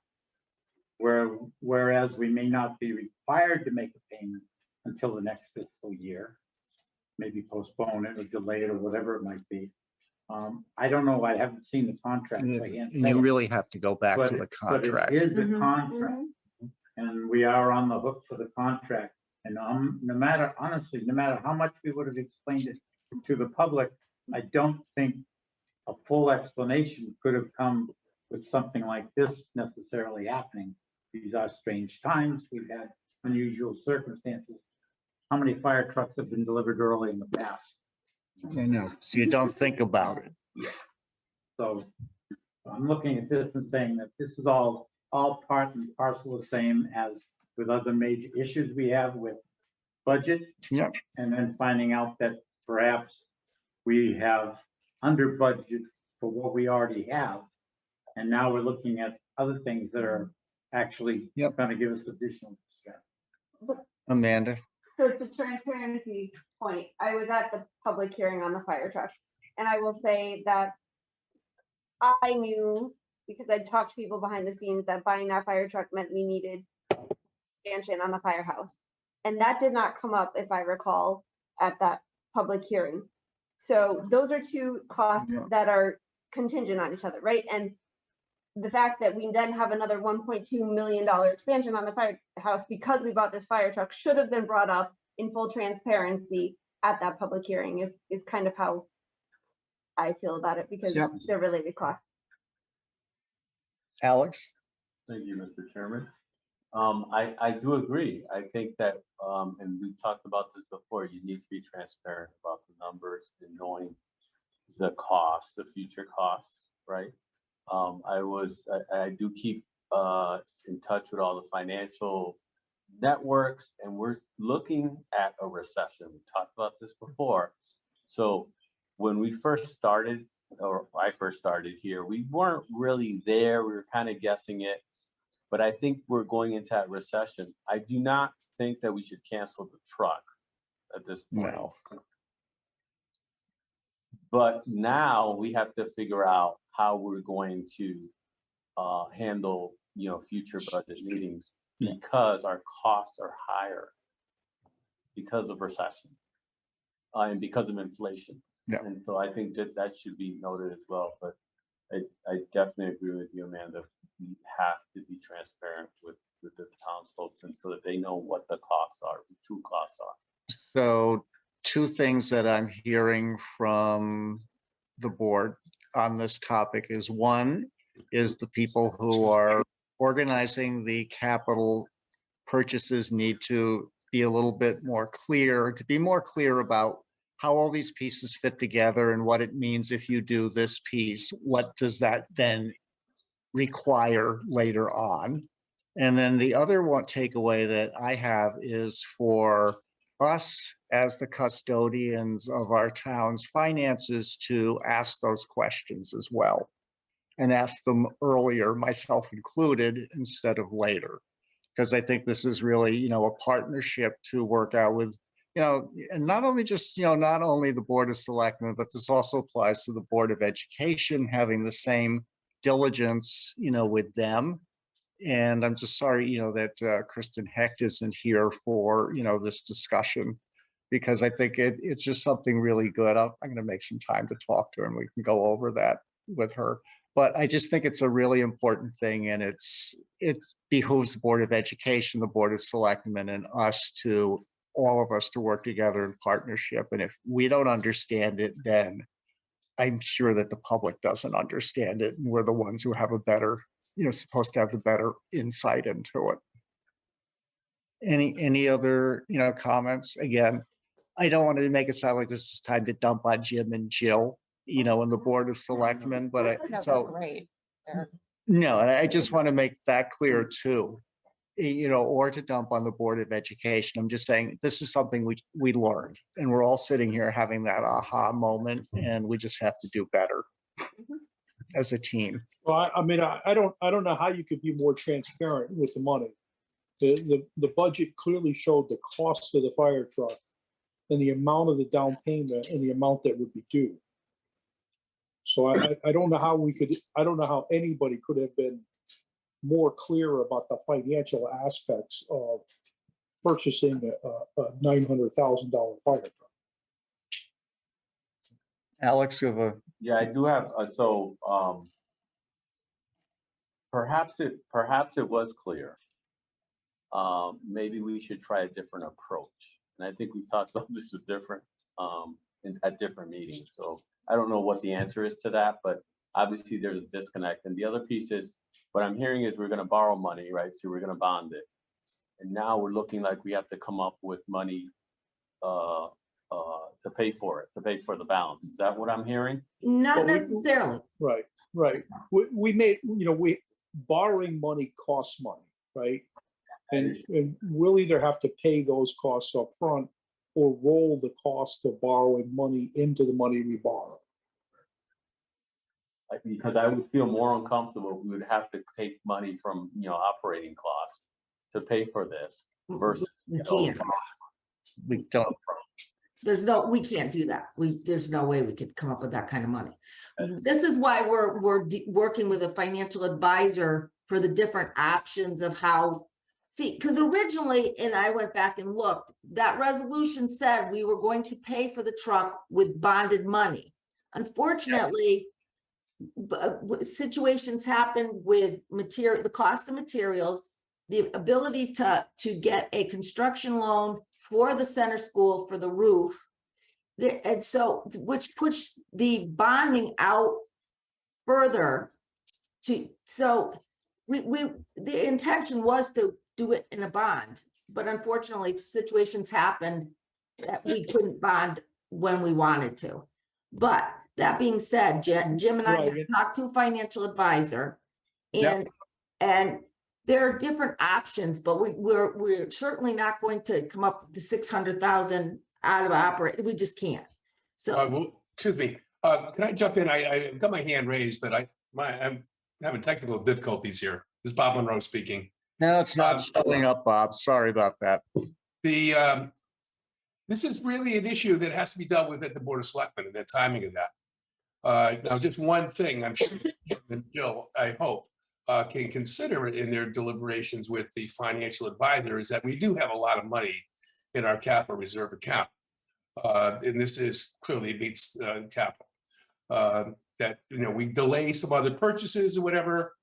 Whereas we may not be required to make a payment until the next fiscal year, maybe postpone it or delay it or whatever it might be. I don't know. I haven't seen the contract. So I can't say You it. really have to go back But to the it contract. is a Mhm. contract, and we are on the hook for the contract. And no matter, honestly, no matter how much we would have explained it to the public, I don't think a full explanation could have come with something like this necessarily happening. These are strange times. We've had unusual circumstances. How many fire trucks have been delivered early in the past? I know. So you don't think about it. So I'm looking at this and saying that this is all part and parcel the same as with other major issues we have with budget. Yep. And then finding out that perhaps we have under budget for what we already have. And now we're looking at other things that are actually Yep. going to give us additional stress. Amanda? So to transparency point, I was at the public hearing on the fire truck. And I will say that I knew, because I talked to people behind the scenes, that buying that fire truck meant we needed expansion on the firehouse. And that did not come up, if I recall, at that public hearing. So those are two costs Yeah. that are contingent on each other, right? And the fact that we then have another $1.2 million expansion on the firehouse because we bought this fire truck should have been brought up in full transparency at that public hearing is kind of how I feel about it, because Yep. they're related costs. Alex? Thank you, Mr. Chairman. I do agree. I think that, and we talked about this before, you need to be transparent about the numbers and knowing the costs, the future costs, right? I do keep in touch with all the financial networks, and we're looking at a recession. We talked about this before. So when we first started, or I first started here, we weren't really there. We were kind of guessing it. But I think we're going into that recession. I do not think that we should cancel the truck at this point. No. But now we have to figure out how we're going to handle, future budget meetings, because our costs are higher because of recession and because of inflation. Yeah. And so I think that should be noted as well. But I definitely agree with you, Amanda. We have to be transparent with the townsfolk, and so that they know what the costs are, the true costs are. So two things that I'm hearing from the board on this topic is, one is the people who are organizing the capital purchases need to be a little bit more clear, to be more clear about how all these pieces fit together and what it means if you do this piece. What does that then require later on? And then the other one takeaway that I have is for us as the custodians of our town's finances to ask those questions as well, and ask them earlier, myself included, instead of later. Because I think this is really, a partnership to work out with, and not only just, not only the Board of Selectmen, but this also applies to the Board of Education, having the same diligence, with them. And I'm just sorry, that Kristen Hecht isn't here for, this discussion, because I think it's just something really good. I'm going to make some time to talk to her and we can go over that with her. But I just think it's a really important thing, and it behooves the Board of Education, the Board of Selectmen, and all of us to work together in partnership. And if we don't understand it, then I'm sure that the public doesn't understand it, and we're the ones who have a better, supposed to have the better insight into it. Any other, comments? Again, I don't want to make it sound like this is time to dump on Jim and Jill, and the Board of Selectmen, but No, they're so, great. They're- no, and I just want to make that clear too. Or to dump on the Board of Education. I'm just saying, this is something we learned, and we're all sitting here having that aha moment, and we just have to do better as a team. Well, I mean, I don't know how you could be more transparent with the money. The budget clearly showed the cost of the fire truck and the amount of the down payment and the amount that would be due. So I don't know how I don't know how anybody could have been more clear about the financial aspects of purchasing a $900,000 fire truck. Alex, you have a, Yeah, I do have, perhaps it was clear. Maybe we should try a different approach. And I think we've talked about this with at different meetings. So I don't know what the answer is to that, but obviously there's a disconnect. And the other piece is, what I'm hearing is we're gonna borrow money, right? So we're gonna bond it. And now we're looking like we have to come up with money to pay for it, to pay for the balance. Is that what I'm hearing? Not Well, necessarily. Right. We made, borrowing money costs money, right? And we'll either have to pay those costs up front or roll the cost of borrowing money into the money we borrow. Because I would feel more uncomfortable if we would have to take money from, operating costs to pay for this versus. We can't. we don't, We can't do that. There's no way we could come up with that kind of money. This is why we're working with a financial advisor for the different options of how, because originally, and I went back and looked, that resolution said we were going to pay for the truck with bonded money. Unfortunately, situations happen with the cost of materials, the ability to get a construction loan for the center school for the roof. And so, which pushed the bonding out further so the intention was to do it in a bond, but unfortunately situations happened that we couldn't bond when we wanted to. But that being said, Jim and I have Right. talked to a financial advisor, and there are different options, but we're certainly not going to come up with the 600,000 out of operate. We just can't. So Well, excuse me, can I jump in? I got my hand raised, but I'm having technical difficulties here. This is Bob Monroe speaking. no, it's not showing up, Bob. Sorry about that. This is really an issue that has to be dealt with at the Board of Selectmen and the timing of that. Now, just one thing, I'm sure Jim and Jill, I hope, can consider in their deliberations with the financial advisor is that we do have a lot of money in our capital reserve account. And this is clearly meets capital. That, we delay some other purchases or whatever,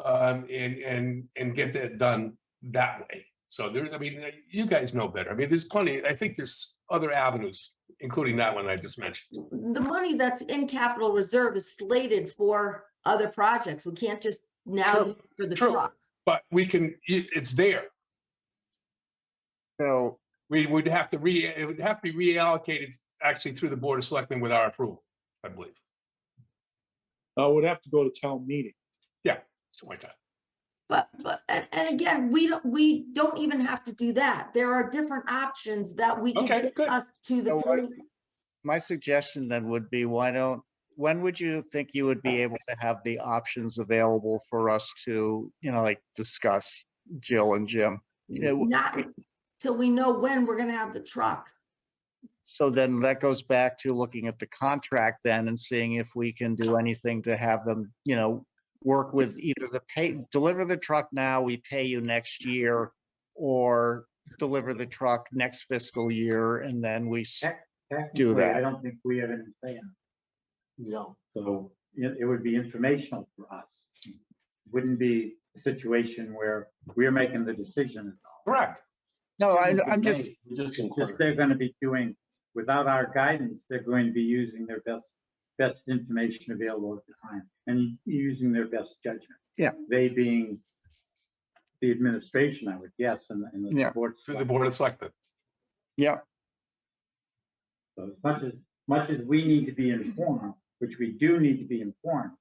and get that done that way. So you guys know better. There's plenty, I think there's other avenues, including that one I just mentioned. the money that's in capital reserve is slated for other projects. We can't just now True, use it for the true. truck. But it's there. So, It would have to be reallocated actually through the Board of Selectmen with our approval, I believe. I would have to go to town meeting. Something like that. But and again, we don't even have to do that. There are different options that we can Okay, get good. us to the So what- point. my suggestion then would be, when would you think you would be able to have the options available for us to, discuss, Jill and Jim? Not till we know when we're gonna have the truck. So then that goes back to looking at the contract then and seeing if we can do anything to have them, work with either deliver the truck now, we pay you next year, or deliver the truck next fiscal year, and then we, Technically, that. I don't think we have any say in it. No. So it would be informational for us. Wouldn't be a situation where we're making the decision. Correct. No, Decisions I'm get just, made. Just It's just inquire. they're gonna be doing, without our guidance, they're going to be using their best information available at the time and using their best judgment. Yeah. They being the administration, I would guess, and the Yeah. sports. Through the Board of Selectmen. yeah, So as much as we need to be informed, which we do need to be informed,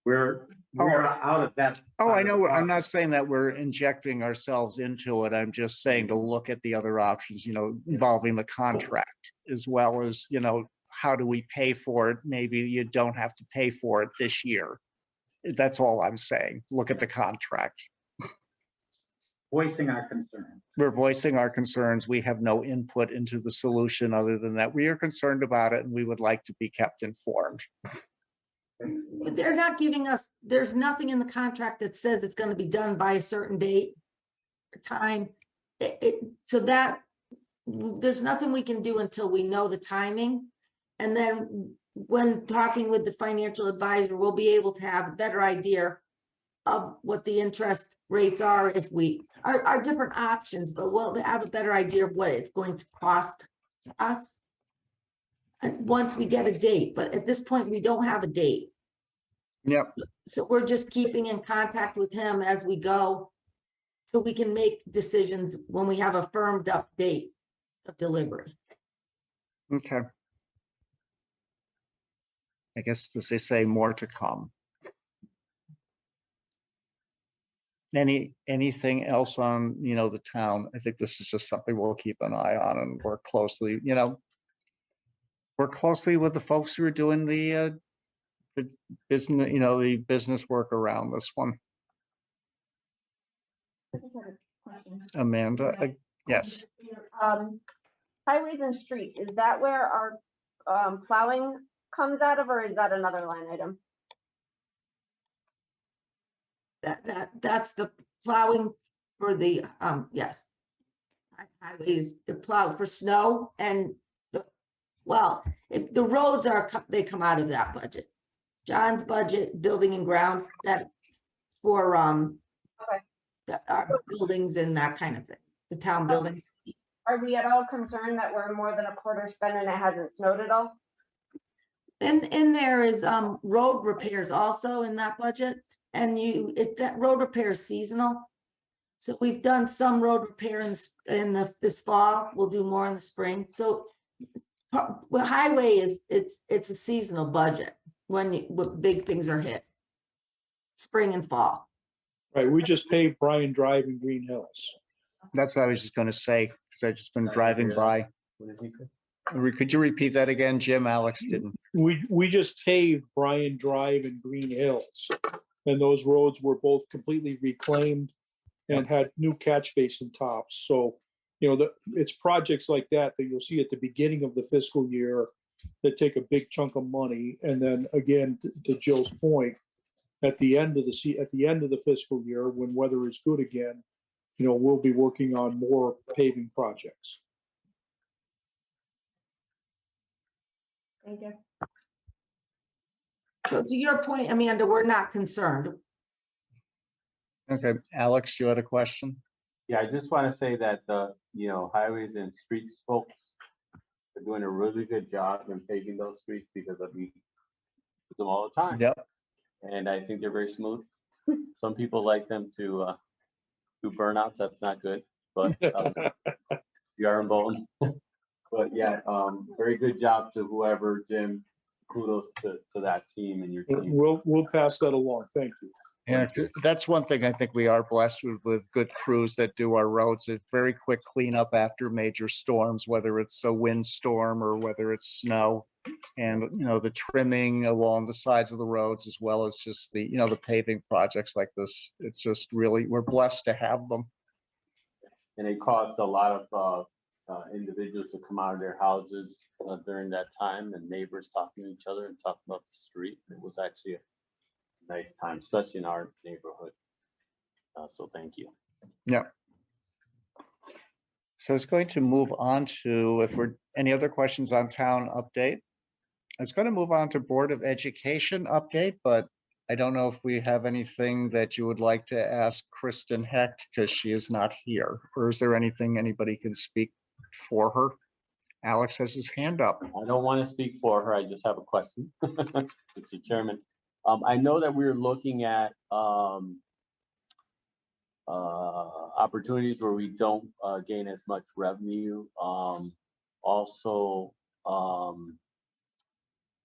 we're out of that. oh, part I of the know, I'm not process. saying that we're injecting ourselves into it. I'm just saying to look at the other options, involving the contract as well as, how do we pay for it? Maybe you don't have to pay for it this year. That's all I'm saying. Look at the contract. Voicing our concern. We're voicing our concerns. We have no input into the solution other than that we are concerned about it and we would like to be kept informed. But they're not giving us, there's nothing in the contract that says it's gonna be done by a certain date or time. So that, there's nothing we can do until we know the timing. And then when talking with the financial advisor, we'll be able to have a better idea of what the interest rates are if we, are different options, but we'll have a better idea of what it's going to cost us. And once we get a date, but at this point, we don't have a date. Yep. So we're just keeping in contact with him as we go. So we can make decisions when we have a firmed up date of delivery. Okay. I guess as they say, more to come. Anything else on, the town? I think this is just something we'll keep an eye on and work closely, work closely with the folks who are doing the business, the business work around this one. I just have a question. Amanda, yes. Highways and streets, is that where our plowing comes out of, or is that another line item? That's the plowing for the, yes. Highways, the plow for snow and, well, if the roads are, they come out of that budget. John's budget, building and grounds, that for, our buildings and that kind of thing, the town buildings. Are we at all concerned that we're more than a quarter spent and it hasn't snowed at all? And there is, road repairs also in that budget, and that road repair is seasonal. So we've done some road repair this fall, we'll do more in the spring, so. Well, highway it's a seasonal budget when big things are hit. Spring and fall. Right, we just paved Bryan Drive in Green Hills. That's what I was just going to say, because I've just been driving by. What did he say? Could you repeat that again, Jim? Alex didn't. We just paved Bryan Drive in Green Hills. And those roads were both completely reclaimed and had new catch basin tops. So, it's projects like that you'll see at the beginning of the fiscal year that take a big chunk of money. And then again, to Jill's point, at the end of the fiscal year, when weather is good again, we'll be working on more paving projects. Thank you. So to your point, Amanda, we're not concerned. Okay, Alex, you had a question? Yeah, I just want to say that the, highways and streets folks are doing a really good job in paving those streets because we use them all the time. Yep. And I think they're very smooth. Some people like them to do burnouts. That's not good, but we are in Bolton. But yeah, very good job to whoever, Jim. Kudos to that team and your team. We'll pass that along. Thank you. Yeah, that's one thing I think we are blessed with good crews that do our roads. It's very quick cleanup after major storms, whether it's a windstorm or whether it's snow. And, the trimming along the sides of the roads, as well as just the, the paving projects like this. It's just really, we're blessed to have them. And it caused a lot of individuals to come out of their houses during that time, and neighbors talking to each other and talking about the street. It was actually a nice time, especially in our neighborhood. So thank you. Yeah. So it's going to move on to, if we're, any other questions on town update? I was going to move on to Board of Education update, but I don't know if we have anything that you would like to ask Kristen Hecht because she is not here. Or is there anything anybody can speak for her? Alex has his hand up. I don't want to speak for her. I just have a question, Mr. Chairman. I know that we're looking at opportunities where we don't gain as much revenue. Also,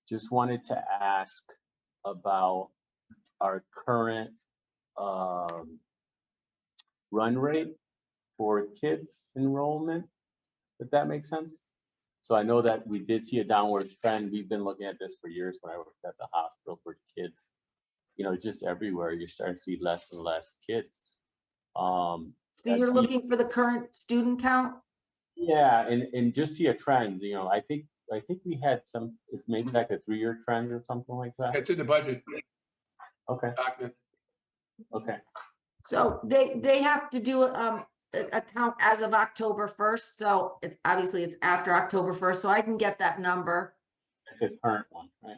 just wanted to ask about our current run rate for kids enrollment, if that makes sense. So I know that we did see a downward trend. We've been looking at this for years when I worked at the hospital for kids. You know, just everywhere, you're starting to see less and less kids. So you're looking for the current student count? Yeah, and just see a trend, you know, I think we had some, maybe like a 3-year trend or something like that. It's in the budget Okay, document. okay. So they have to do a count as of October 1st. So obviously it's after October 1st, so I can get that number. It's a current one, right?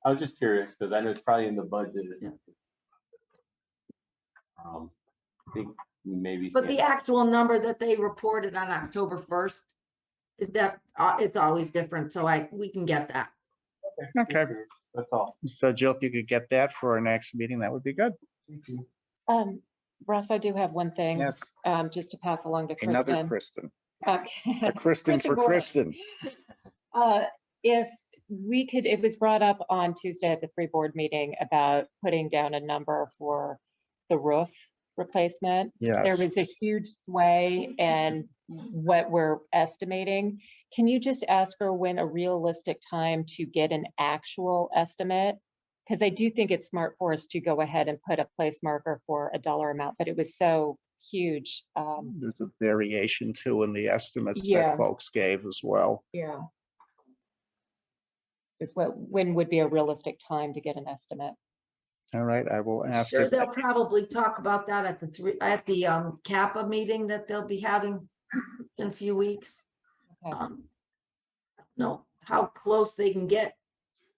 I was just curious because I know it's probably in the budget. Yeah. I think maybe. But the actual number that they reported on October 1st is that it's always different. So we can get that. Okay. That's all. So Jill, if you could get that for our next meeting, that would be good. Thank you. Russ, I do have one thing, Yes, just to pass along to another Kristen. Kristen. Okay. A Kristen for Kristen Kristen. If we could, it was brought up on Tuesday at the 3-board meeting about putting down a number for the roof replacement. There Yes. was a huge sway in what we're estimating. Can you just ask her when a realistic time to get an actual estimate? Because I do think it's smart for us to go ahead and put a place marker for a dollar amount, but it was so huge. There's a variation too in the estimates Yeah. that folks gave as well. Yeah. When would be a realistic time to get an estimate? All right, I will ask. Sure, us- they'll probably talk about that at the Kappa meeting that they'll be having in a few weeks. Okay. Know how close they can get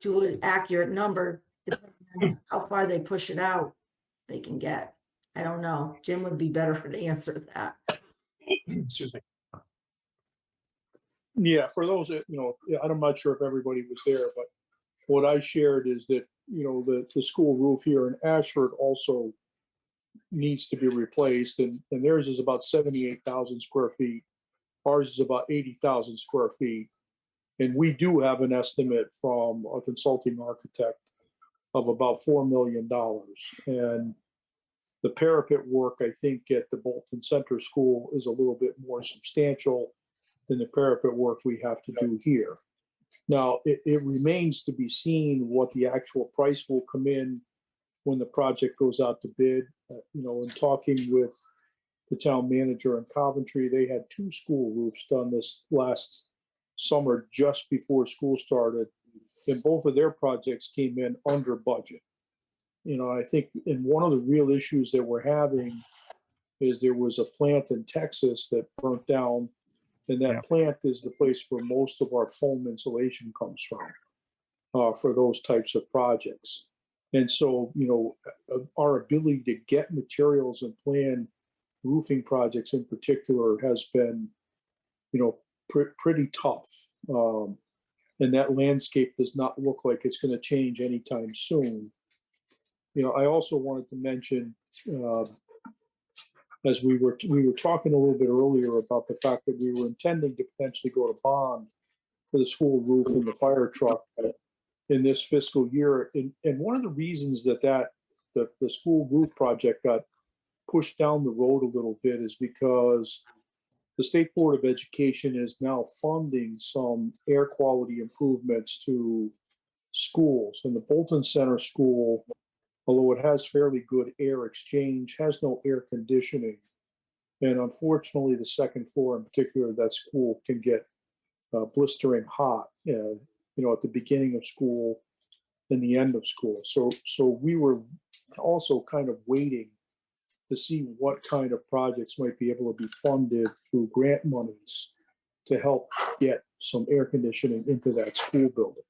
to an accurate number, depending on how far they push it out, they can get. I don't know. Jim would be better to answer that. Excuse me. Yeah, for those that, you know, I'm not sure if everybody was there, but what I shared is that, you know, the school roof here in Ashford also needs to be replaced, and theirs is about 78,000 square feet. Ours is about 80,000 square feet. And we do have an estimate from a consulting architect of about $4 million. And the parapet work, I think, at the Bolton Center School is a little bit more substantial than the parapet work we have to do here. Now, it remains to be seen what the actual price will come in when the project goes out to bid. You know, in talking with the town manager in Coventry, they had 2 school roofs done this last summer just before school started, and both of their projects came in under budget. You know, I think, and one of the real issues that we're having is there was a plant in Texas that burnt down, and that plant is the place where most of our foam insulation comes from for those types of projects. And so, you know, our ability to get materials and plan roofing projects in particular has been, you know, pretty tough. And that landscape does not look like it's going to change anytime soon. You know, I also wanted to mention, as we were talking a little bit earlier about the fact that we were intending to potentially go to bond for the school roof and the fire truck in this fiscal year. And one of the reasons that the school roof project got pushed down the road a little bit is because the State Board of Education is now funding some air quality improvements to schools. And the Bolton Center School, although it has fairly good air exchange, has no air conditioning. And unfortunately, the second floor in particular, that school can get blistering hot, you know, at the beginning of school and the end of school. So we were also kind of waiting to see what kind of projects might be able to be funded through grant monies to help get some air conditioning into that school building.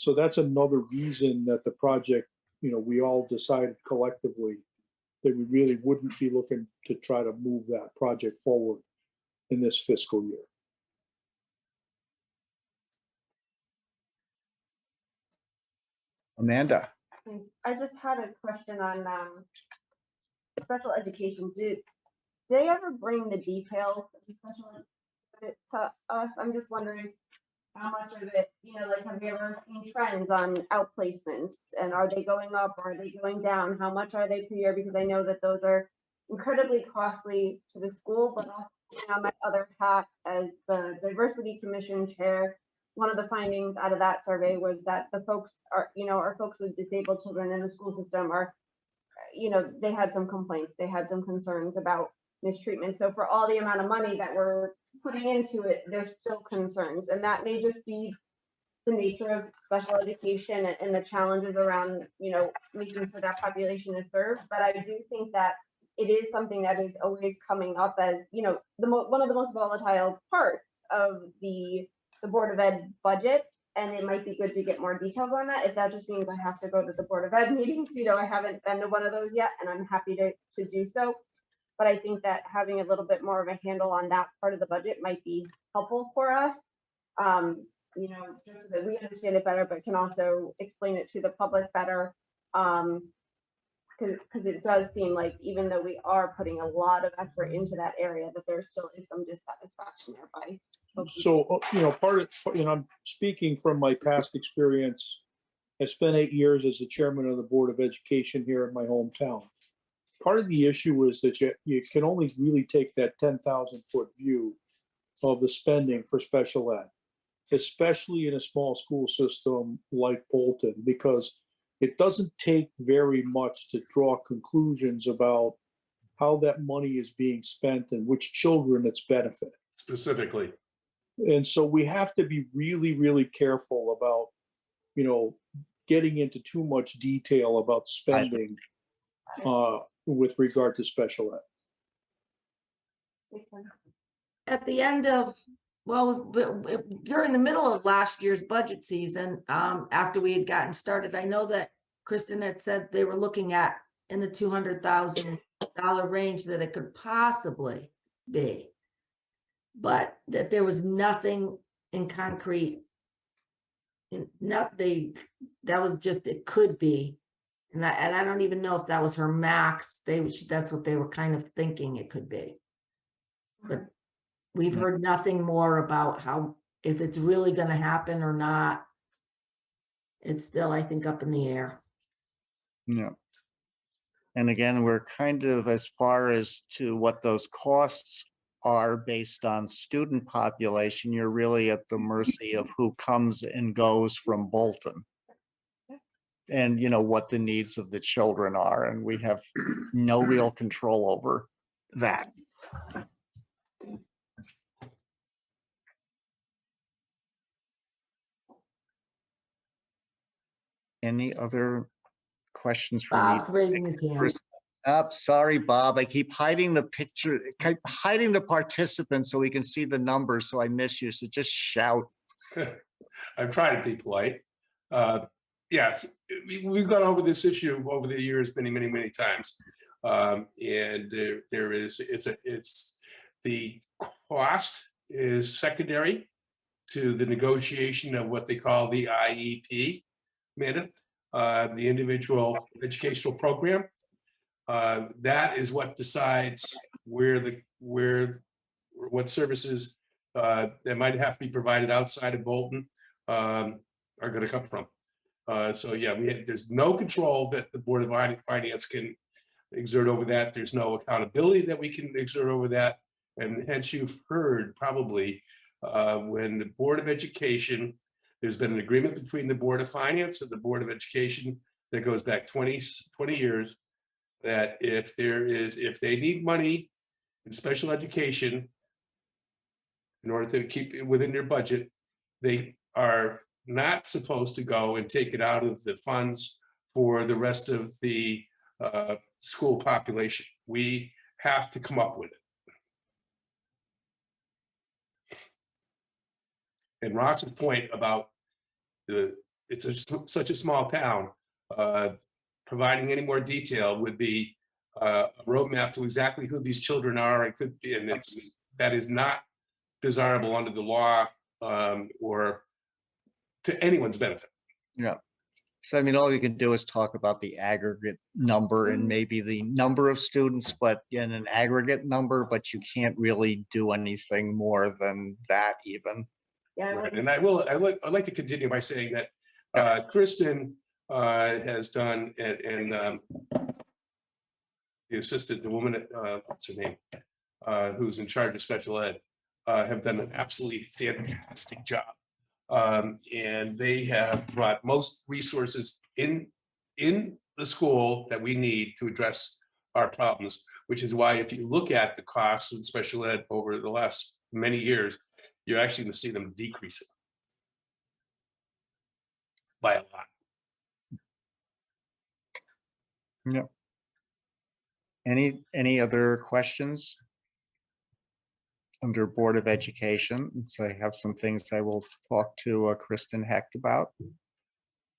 So that's another reason that the project, we all decided collectively that we really wouldn't be looking to try to move that project forward in this fiscal year. Amanda, Thanks. I just had a question on special education. Did they ever bring the details of the special ed to us? I'm just wondering how much of it, like, have you ever seen trends on outplacements, and are they going up or are they going down? How much are they per year? Because I know that those are incredibly costly to the school, but also on my other hat as the diversity commission chair, one of the findings out of that survey was that the folks are folks with disabled children in the school system are, they had some complaints, they had some concerns about mistreatment. So for all the amount of money that we're putting into it, there's still concerns, and that may just be the nature of special education and the challenges around, making sure that population is served. But I do think that it is something that is always coming up as, one of the most volatile parts of the Board of Ed budget. And it might be good to get more details on that. If that just means I have to go to the Board of Ed meetings, I haven't been to one of those yet, and I'm happy to do so. But I think that having a little bit more of a handle on that part of the budget might be helpful for us. Just so that we understand it better, but can also explain it to the public better. Because it does seem like, even though we are putting a lot of effort into that area, that there still is some dissatisfaction there by folks. So, I'm speaking from my past experience. I spent 8 years as the chairman of the Board of Education here in my hometown. Part of the issue is that you can only really take that 10,000-foot view of the spending for special ed, especially in a small school system like Bolton, because it doesn't take very much to draw conclusions about how that money is being spent and which children it's benefiting. Specifically. And so we have to be really, really careful about, getting into too much detail about spending with regard to special ed. At the end of, during the middle of last year's budget season, after we had gotten started, I know that Kristen had said they were looking at in the $200,000 range that it could possibly be, but that there was nothing in concrete. That was just, it could be. And I don't even know if that was her max. That's what they were kind of thinking it could be. But we've heard nothing more about if it's really going to happen or not. It's still, I think, up in the air. yeah. And again, we're kind of, as far as to what those costs are based on student population, you're really at the mercy of who comes and goes from Bolton. And what the needs of the children are, and we have no real control over that. Any other questions for me? Bob's raising his hand. Sorry, Bob. I keep hiding the picture, keep hiding the participants so we can see the numbers. So I miss you. So just shout. I'm trying to be polite. Yes, we've gone over this issue over the years many, many, many times. And the cost is secondary to the negotiation of what they call the IEP, Amanda, the individual educational program. That is what decides what services that might have to be provided outside of Bolton are going to come from. So yeah, there's no control that the Board of Finance can exert over that. There's no accountability that we can exert over that. And hence you've heard probably when the Board of Education, there's been an agreement between the Board of Finance and the Board of Education that goes back 20 years, that if they need money in special education in order to keep it within their budget, they are not supposed to go and take it out of the funds for the rest of the school population. We have to come up with it. And Ross's point about it's such a small town. Providing any more detail would be a roadmap to exactly who these children are and could be, and that is not desirable under the law or to anyone's benefit. Yeah. So I mean, all you can do is talk about the aggregate number and maybe the number of students, but in an aggregate number, but you can't really do anything more than that even. Yeah, I Right, wasn't- and I'd like to continue by saying that Kristen has done, and the assistant, the woman, what's her name, who's in charge of special ed, have done an absolutely fantastic job. And they have brought most resources in the school that we need to address our problems, which is why if you look at the costs of special ed over the last many years, you're actually going to see them decreasing by a lot. Any other questions? Under Board of Education, so I have some things I will talk to Kristen Hecht about.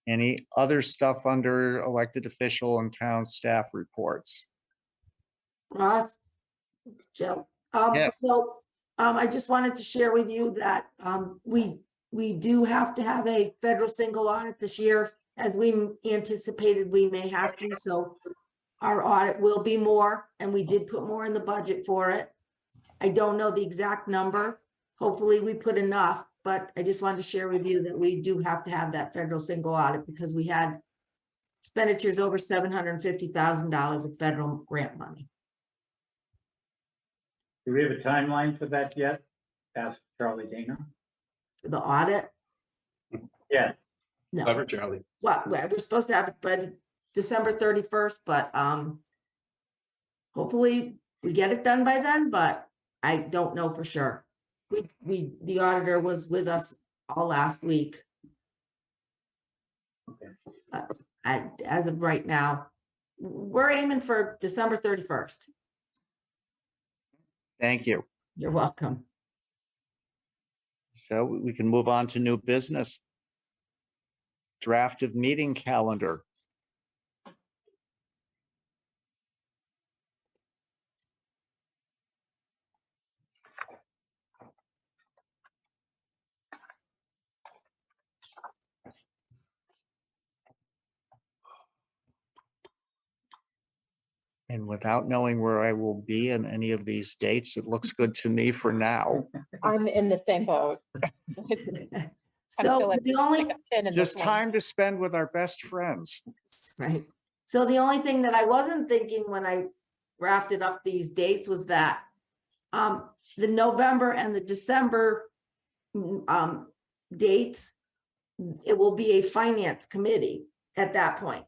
Any other stuff under elected official and town staff reports? Ross, Jill. Yes. So, I just wanted to share with you that, we do have to have a federal single audit this year, as we anticipated we may have to, so our audit will be more, and we did put more in the budget for it. I don't know the exact number. Hopefully we put enough, but I just wanted to share with you that we do have to have that federal single audit because we had expenditures over $750,000 of federal grant money. Do we have a timeline for that yet? Ask Charlie Dana. The audit, Yeah, no. Clever, Charlie. Well, we're supposed to have it by December 31st, but hopefully we get it done by then, but I don't know for sure. The auditor was with us all last week. okay. As of right now, we're aiming for December 31st. Thank you. You're welcome. So we can move on to new business. Draft of meeting calendar. And without knowing where I will be in any of these dates, it looks good to me for now. I'm in the same boat. So the only, Just time to spend with our best friends. right. So the only thing that I wasn't thinking when I drafted up these dates was that the November and the December dates, it will be a finance committee at that point.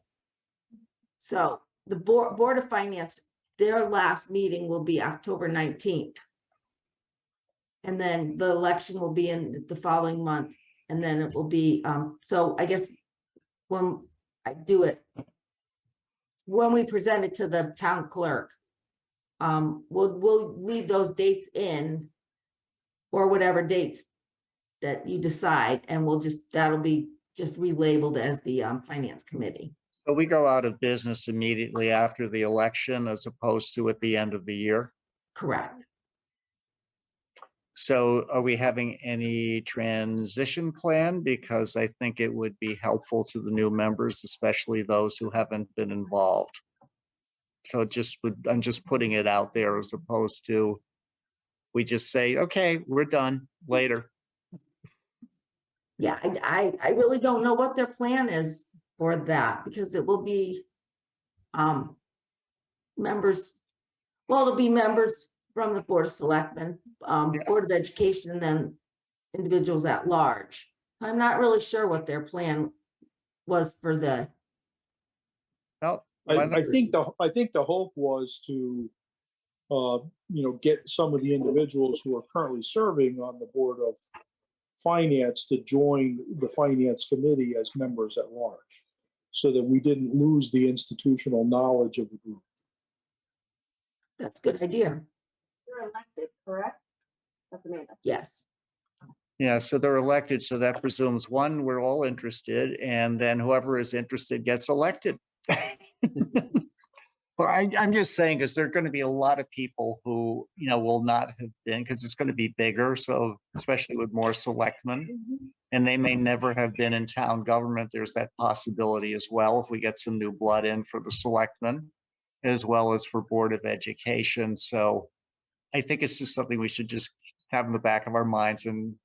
So the Board of Finance, their last meeting will be October 19th. And then the election will be in the following month. And then it will be, so I guess when I do it, when we present it to the town clerk, we'll leave those dates in or whatever dates that you decide, and that'll be just relabeled as the finance committee. So we go out of business immediately after the election as opposed to at the end of the year. Correct. So are we having any transition plan? Because I think it would be helpful to the new members, especially those who haven't been involved. So I'm just putting it out there as opposed to, we just say, okay, we're done later. Yeah, I really don't know what their plan is for that, because it will be members, well, it'll be members from the Board of Selectmen, Board of Education, and then individuals at large. I'm not really sure what their plan was for the, Well, I think the hope was to, get some of the individuals who are currently serving on the Board of Finance to join the Finance Committee as members at large, so that we didn't lose the institutional knowledge of the group. that's a good idea. You're elected, correct? That's Amanda. Yes. Yeah, so they're elected, so that presumes, one, we're all interested, and then whoever is interested gets elected. Well, I'm just saying, because there are going to be a lot of people who, will not have been, because it's going to be bigger, so especially with more selectmen, and they may never have been in town government. There's that possibility as well, if we get some new blood in for the selectmen, as well as for Board of Education. So I think it's just something we should just have in the back of our minds and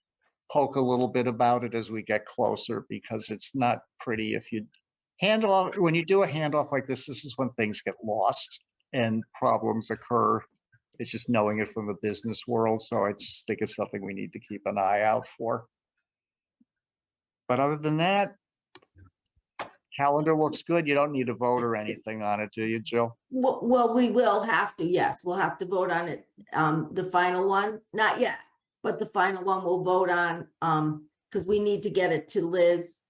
poke a little bit about it as we get closer, because it's not pretty if you when you do a handoff like this is when things get lost and problems occur. It's just knowing it from the business world. So I just think it's something we need to keep an eye out for. But other than that, calendar looks good. You don't need a vote or anything on it, do you, Jill? Well, we will have to, yes, we'll have to vote on it. The final one, not yet, but the final one we'll vote on, because we need to get it to Liz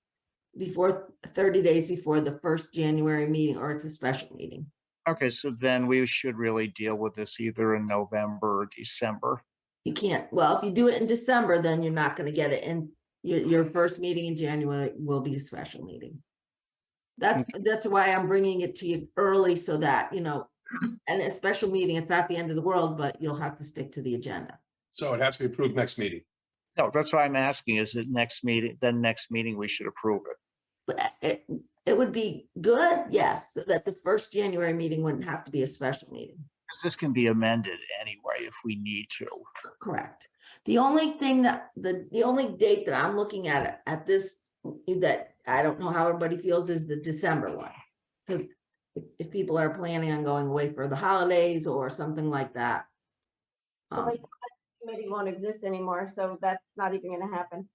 before 30 days before the first January meeting, or it's a special meeting. Okay, so then we should really deal with this either in November or December. You can't, well, if you do it in December, then you're not gonna get it in, your first meeting in January will be a special meeting. That's why I'm bringing it to you early, so that, and a special meeting, it's not the end of the world, but you'll have to stick to the agenda. So it has to be approved next meeting. No, that's why I'm asking, is it next meeting, then next meeting we should approve it? But it would be good, yes, so that the first January meeting wouldn't have to be a special meeting. 'Cause this can be amended anyway if we need to. Correct. The only thing that, the only date that I'm looking at this, that I don't know how everybody feels, is the December one. Because if people are planning on going away for the holidays or something like that. Like, committee won't exist anymore, so that's not even gonna happen.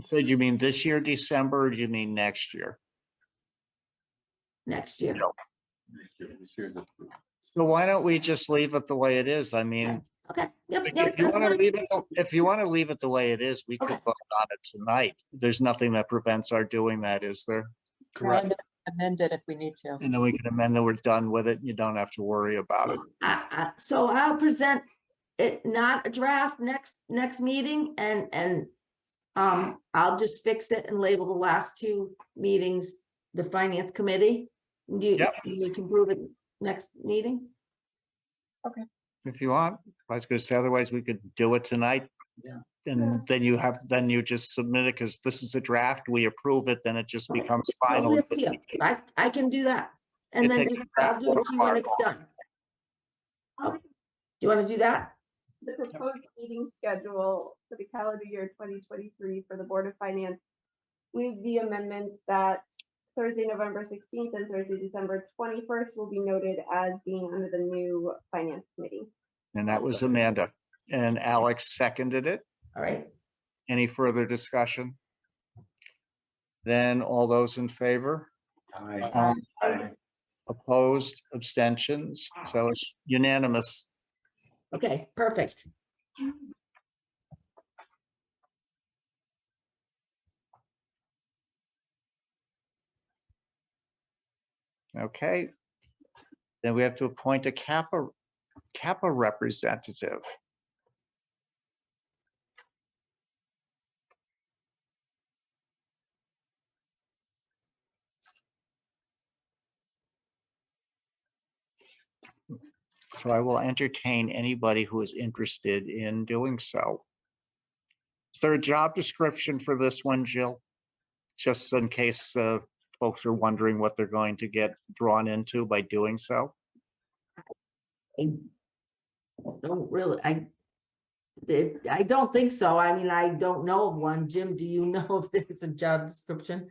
So do you mean this year, December, or do you mean next year? Next year. No. This year's approved. So why don't we just leave it the way it is? I mean, Okay, yep. if you want to leave it, if you want to leave it the way it is, we could Okay. vote on it tonight. There's nothing that prevents our doing that, is there? Correct. And amend it if we need to. And then we can amend that we're done with it. And you don't have to worry about it. So I'll present it, not a draft, next meeting, and I'll just fix it and label the last two meetings, the finance committee. Yep. You can prove it next meeting. If you want. I was gonna say, otherwise we could do it tonight. Yeah. And then you just submit it, because this is a draft, we approve it, then it just becomes final. Totally up to you. I can do that. And You then take just- the I'll do it to you when it's done. You want to do that? The proposed meeting schedule for the calendar year 2023 for the Board of Finance with the amendments that Thursday, November 16th and Thursday, December 21st will be noted as being under the new Finance Committee. And that was Amanda. And Alex seconded it. All right. Any further discussion? Then all those in favor? Aye. Opposed, abstentions, so it's unanimous. Okay, perfect. Okay. Then we have to appoint a Kappa representative. So I will entertain anybody who is interested in doing so. Is there a job description for this one, Jill? Just in case folks are wondering what they're going to get drawn into by doing so. I don't really, I don't think so. I mean, I don't know of one. Jim, do you know if there's a job description?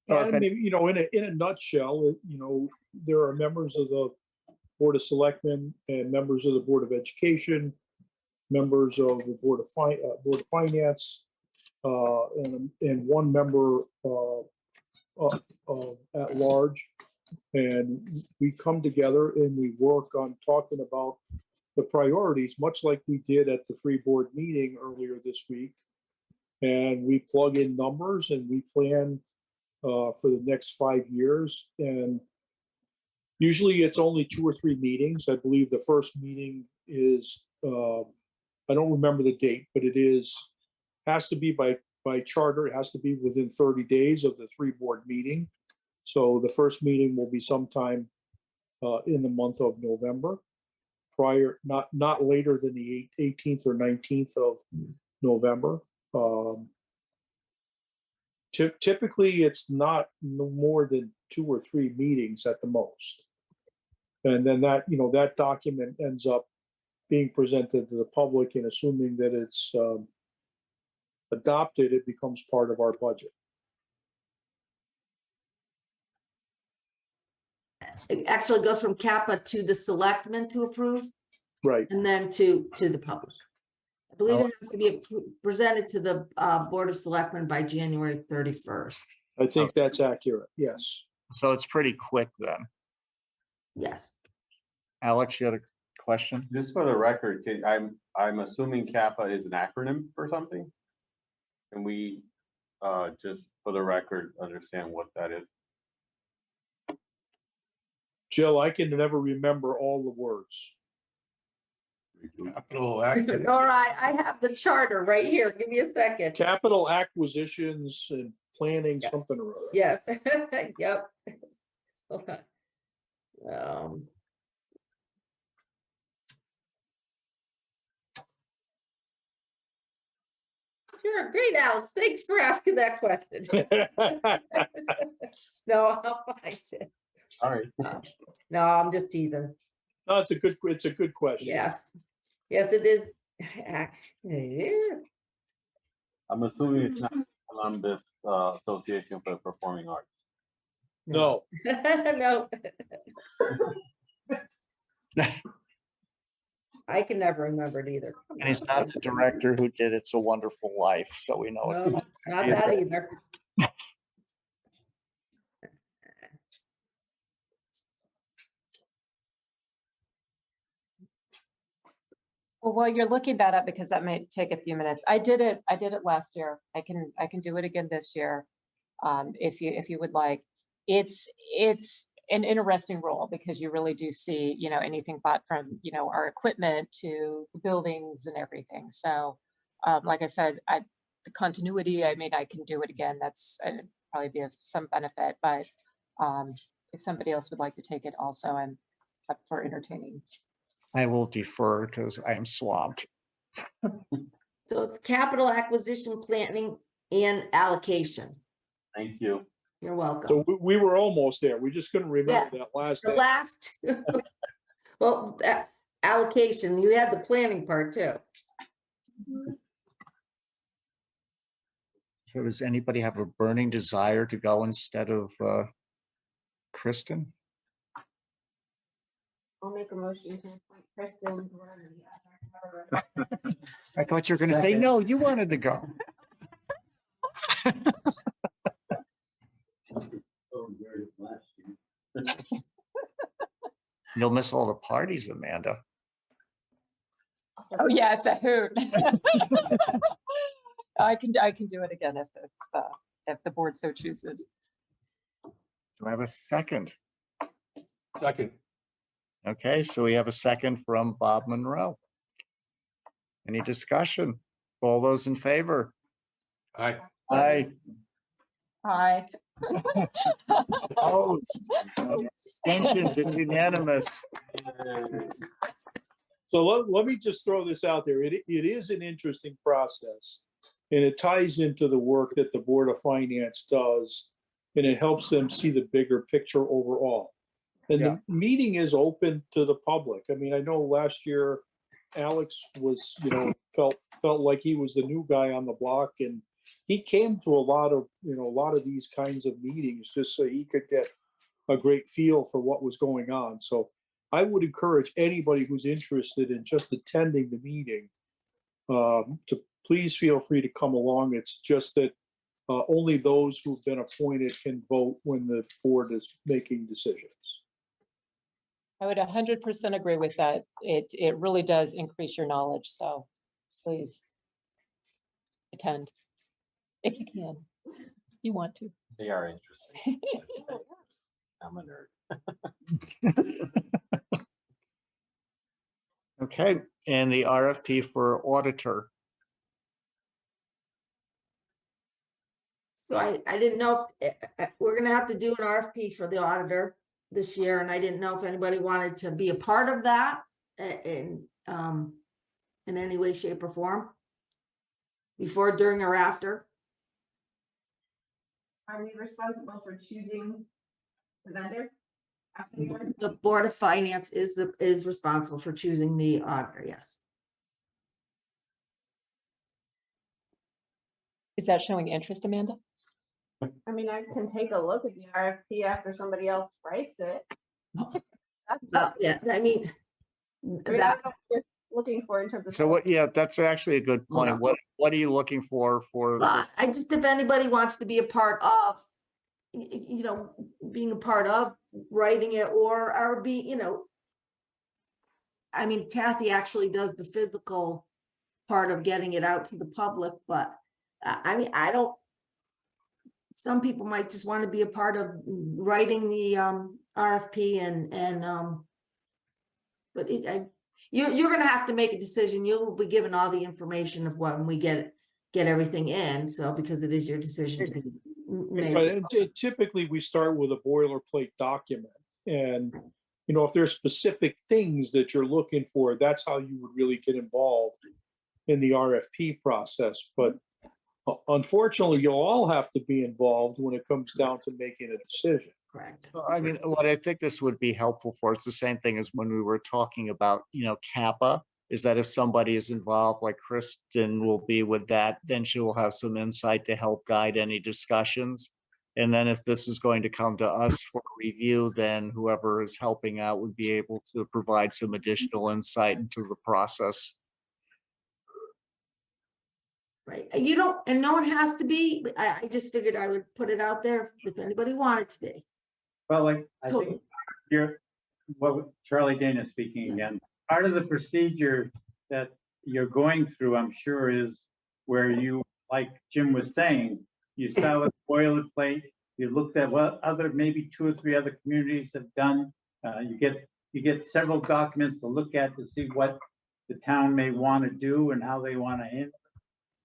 Well, if I mean, in a nutshell, there are members of the Board of Selectmen and members of the Board of Education, members of the Board of Finance, and one member at large. And we come together and we work on talking about the priorities, much like we did at the free board meeting earlier this week. And we plug in numbers and we plan for the next 5 years. And usually it's only 2 or 3 meetings. I believe the first meeting is, I don't remember the date, but it is has to be by charter, it has to be within 30 days of the 3-board meeting. So the first meeting will be sometime in the month of November, not later than the 18th or 19th of November. Typically, it's not no more than 2 or 3 meetings at the most. And then that document ends up being presented to the public, and assuming that it's adopted, it becomes part of our budget. It actually goes from CAPA to the selectmen to approve Right. and then to the public. I believe Oh. it has to be presented to the Board of Selectmen by January 31st. I think that's accurate. Yes. So it's pretty quick then. Yes. Alex, you had a question? Just for the record, I'm assuming CAPA is an acronym for something? Can we, just for the record, understand what that is? Jill, I can never remember all the words. Capital Act. All right, I have the charter right here. Give me a second. Capital acquisitions and planning, Yeah. something or other. Yes, yep. Hold on. Sure, great, Alex. Thanks for asking that question. No, I'll find it. All right. No, I'm just teasing. No, it's a good question. Yes, yes, it is. Yeah. I'm assuming it's not Columbus Association for the Performing Arts. No, No. I can never remember it either. And he's not the director who did It's a Wonderful Life, so we know it's No, not. not that either. Well, while you're looking that up, because that might take a few minutes, I did it last year. I can do it again this year. If you would like. It's an interesting role because you really do see, anything but from, our equipment to the buildings and everything. So, like I said, the continuity, I can do it again. That's probably be of some benefit, but if somebody else would like to take it also, I'm up for entertaining. I will defer because I am swamped. So it's capital acquisition, planning, and allocation. Thank you. You're welcome. so we were almost there. We just couldn't remember that last The day. last, well, allocation, you had the planning part too. So does anybody have a burning desire to go instead of Kristen? I'll make a motion to appoint Kristen. to whatever the other- I thought you were gonna say, no, you wanted to go. You'll miss all the parties, Amanda. Oh, yeah, it's a hoot. I can do it again if the board so chooses. Do I have a second? Second. Okay, so we have a second from Bob Monroe. Any discussion? All those in favor? Aye. Aye. Hi. Opposed? Abstentions? It's unanimous. So let me just throw this out there. It is an interesting process. And it ties into the work that the Board of Finance does. And it helps them see the bigger picture overall. And Yeah. the meeting is open to the public. I mean, I know last year Alex was, felt like he was the new guy on the block, and he came to a lot of these kinds of meetings just so he could get a great feel for what was going on. So I would encourage anybody who's interested in just attending the meeting to please feel free to come along. It's just that only those who've been appointed can vote when the board is making decisions. I would 100% agree with that. It really does increase your knowledge, so please attend if you can. You want to. They are interesting. I'm a nerd. Okay, and the RFP for auditor. So I didn't know if, we're gonna have to do an RFP for the auditor this year, and I didn't know if anybody wanted to be a part of that in any way, shape, or form. Before, during, or after. Are we responsible for choosing the vendor? After the order? The Board of Finance is responsible for choosing the auditor, yes. Is that showing interest, Amanda? I mean, I can take a look at the RFP after somebody else writes it. That's, Yeah, I mean, I mean, I that, don't know what you're looking for in terms of. So what, yeah, that's actually a good Hold point. on. What are you looking for I just, if anybody wants to be a part of, you know, being a part of writing it or be, you know, I mean, Kathy actually does the physical part of getting it out to the public, but I mean, I don't, some people might just want to be a part of writing the RFP but you're gonna have to make a decision. You'll be given all the information of when we get everything in, so because it is your decision to be made. Right, and typically we start with a boilerplate document. And, you know, if there's specific things that you're looking for, that's how you would really get involved in the RFP process. But unfortunately, you'll all have to be involved when it comes down to making a decision. Correct. I mean, what I think this would be helpful for, it's the same thing as when we were talking about, you know, Kappa, is that if somebody is involved, like Kristen will be with that, then she will have some insight to help guide any discussions. And then if this is going to come to us for review, then whoever is helping out would be able to provide some additional insight into the process. Right, you don't, and no one has to be, but I just figured I would put it out there if anybody wanted to be. Well, like, I Totally. think you're, what Charlie Dana speaking again, part of the procedure that you're going through, I'm sure, is where you, like Jim was saying, you start with boilerplate, you looked at what other, maybe 2 or 3 other communities have done. You get several documents to look at to see what the town may want to do and how they want to handle it.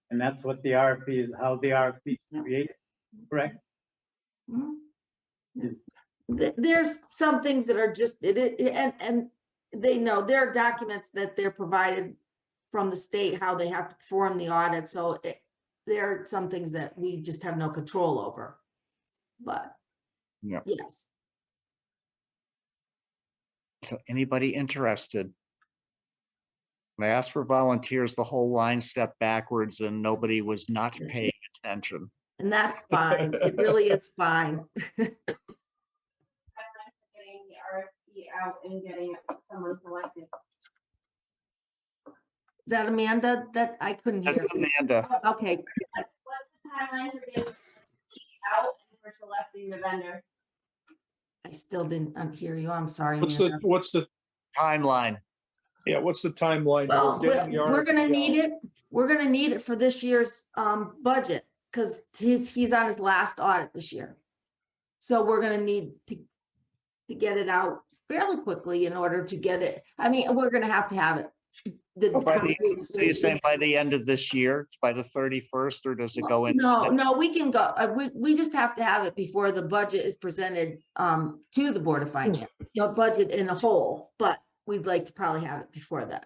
And that's what the RFP is, how the RFP is created, correct? Mhm. Is- There's some things that are just, and they know there are documents that they're provided from the state, how they have to perform the audit, so there are some things that we just have no control over. But. Yeah. Yes, So anybody interested? When I asked for volunteers, the whole line stepped backwards and nobody was not paying attention. and that's fine, it really is fine. Getting the RFP out and getting someone selected. That Amanda, that I couldn't That's hear. Amanda. Okay, What's the timeline for getting out and for selecting the vendor? I still didn't hear you, I'm sorry. What's Amanda. the Timeline. what's the timeline? Well, for getting the we're gonna RFP need out? it, we're gonna need it for this year's budget, because he's on his last audit this year. So we're gonna need to get it out fairly quickly in order to get it, I mean, we're gonna have it. So you're saying by the end of this year, by the 31st, or does it go in? No, we can go, we just have to have it before the budget is presented to the Board of Finance, the budget in a whole, but we'd like to probably have it before then.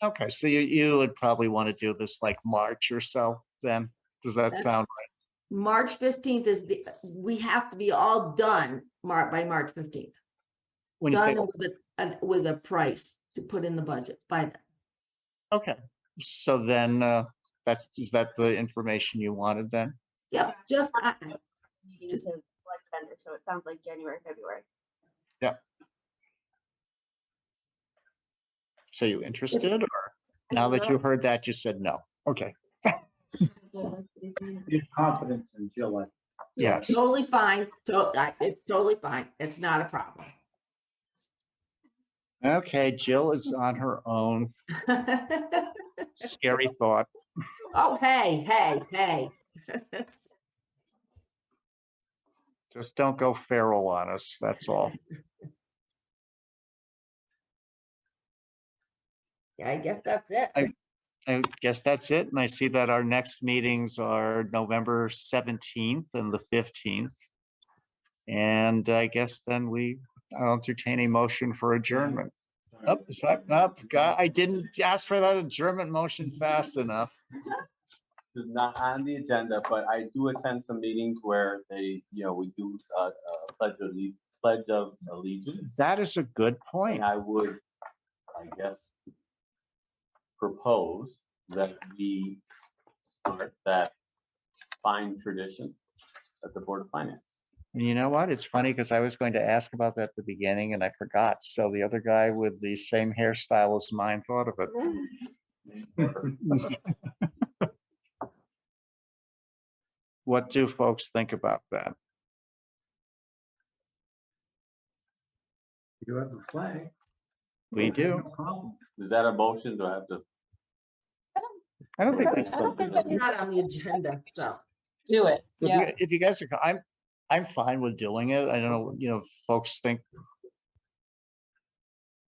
Okay, so you would probably want to do this like March or so then? Does that sound right? March 15th is we have to be all done by March 15th. When you say, Done with a price to put in the budget by then. okay, so then is that the information you wanted then? Yep, just, Needing to Just- select vendor, so it sounds like January, February. So you interested, or now that you heard that, you said no? Okay, Your confidence in Jill, I yes. totally fine, it's totally fine, it's not a problem. Okay, Jill is on her own. Scary thought. Oh, hey. Just don't go feral on us, that's all. Yeah, I guess that's it. I guess that's it. And I see that our next meetings are November 17th and the 15th. And I guess then I'll entertain a motion for adjournment. Up, I didn't ask for that adjournment motion fast enough. This is not on the agenda, but I do attend some meetings where we do pledge of allegiance. That is a good point. And I would, I guess, propose that we start that fine tradition at the Board of Finance. And you know what? It's funny because I was going to ask about that at the beginning and I forgot. So the other guy with the same hairstyle as mine thought of it. What do folks think about that? You have a flag. We do. No problem. Is that a motion? Do I have to? I don't think. I don't think that's not on the agenda, so. Do it. Yeah. If you guys are, I'm fine with doing it. I don't know, folks think.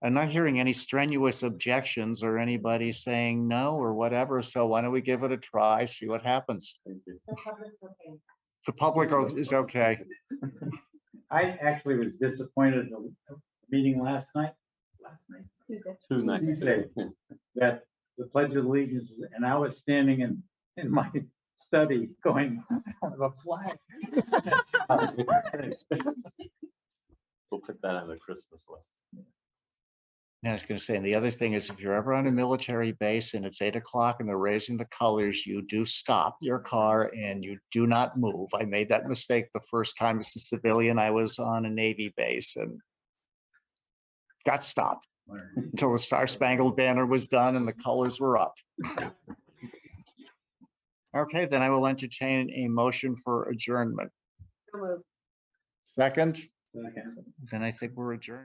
I'm not hearing any strenuous objections or anybody saying no or whatever. So why don't we give it a try, see what happens? Thank you. The public is okay. I actually was disappointed in the meeting last night. Two nights. Tuesday. That the Pledge of Allegiance, and I was standing in my study going, I have a flag. We'll put that on the Christmas list. I was going to say, and the other thing is, if you're ever on a military base and it's 8 o'clock and they're raising the colors, you do stop your car and you do not move. I made that mistake the first time as a civilian. I was on a Navy base and got stopped until the Star Spangled Banner was done and the colors were up. Okay, then I will entertain a motion for adjournment. So moved. Second, Second. then I think we're adjourned.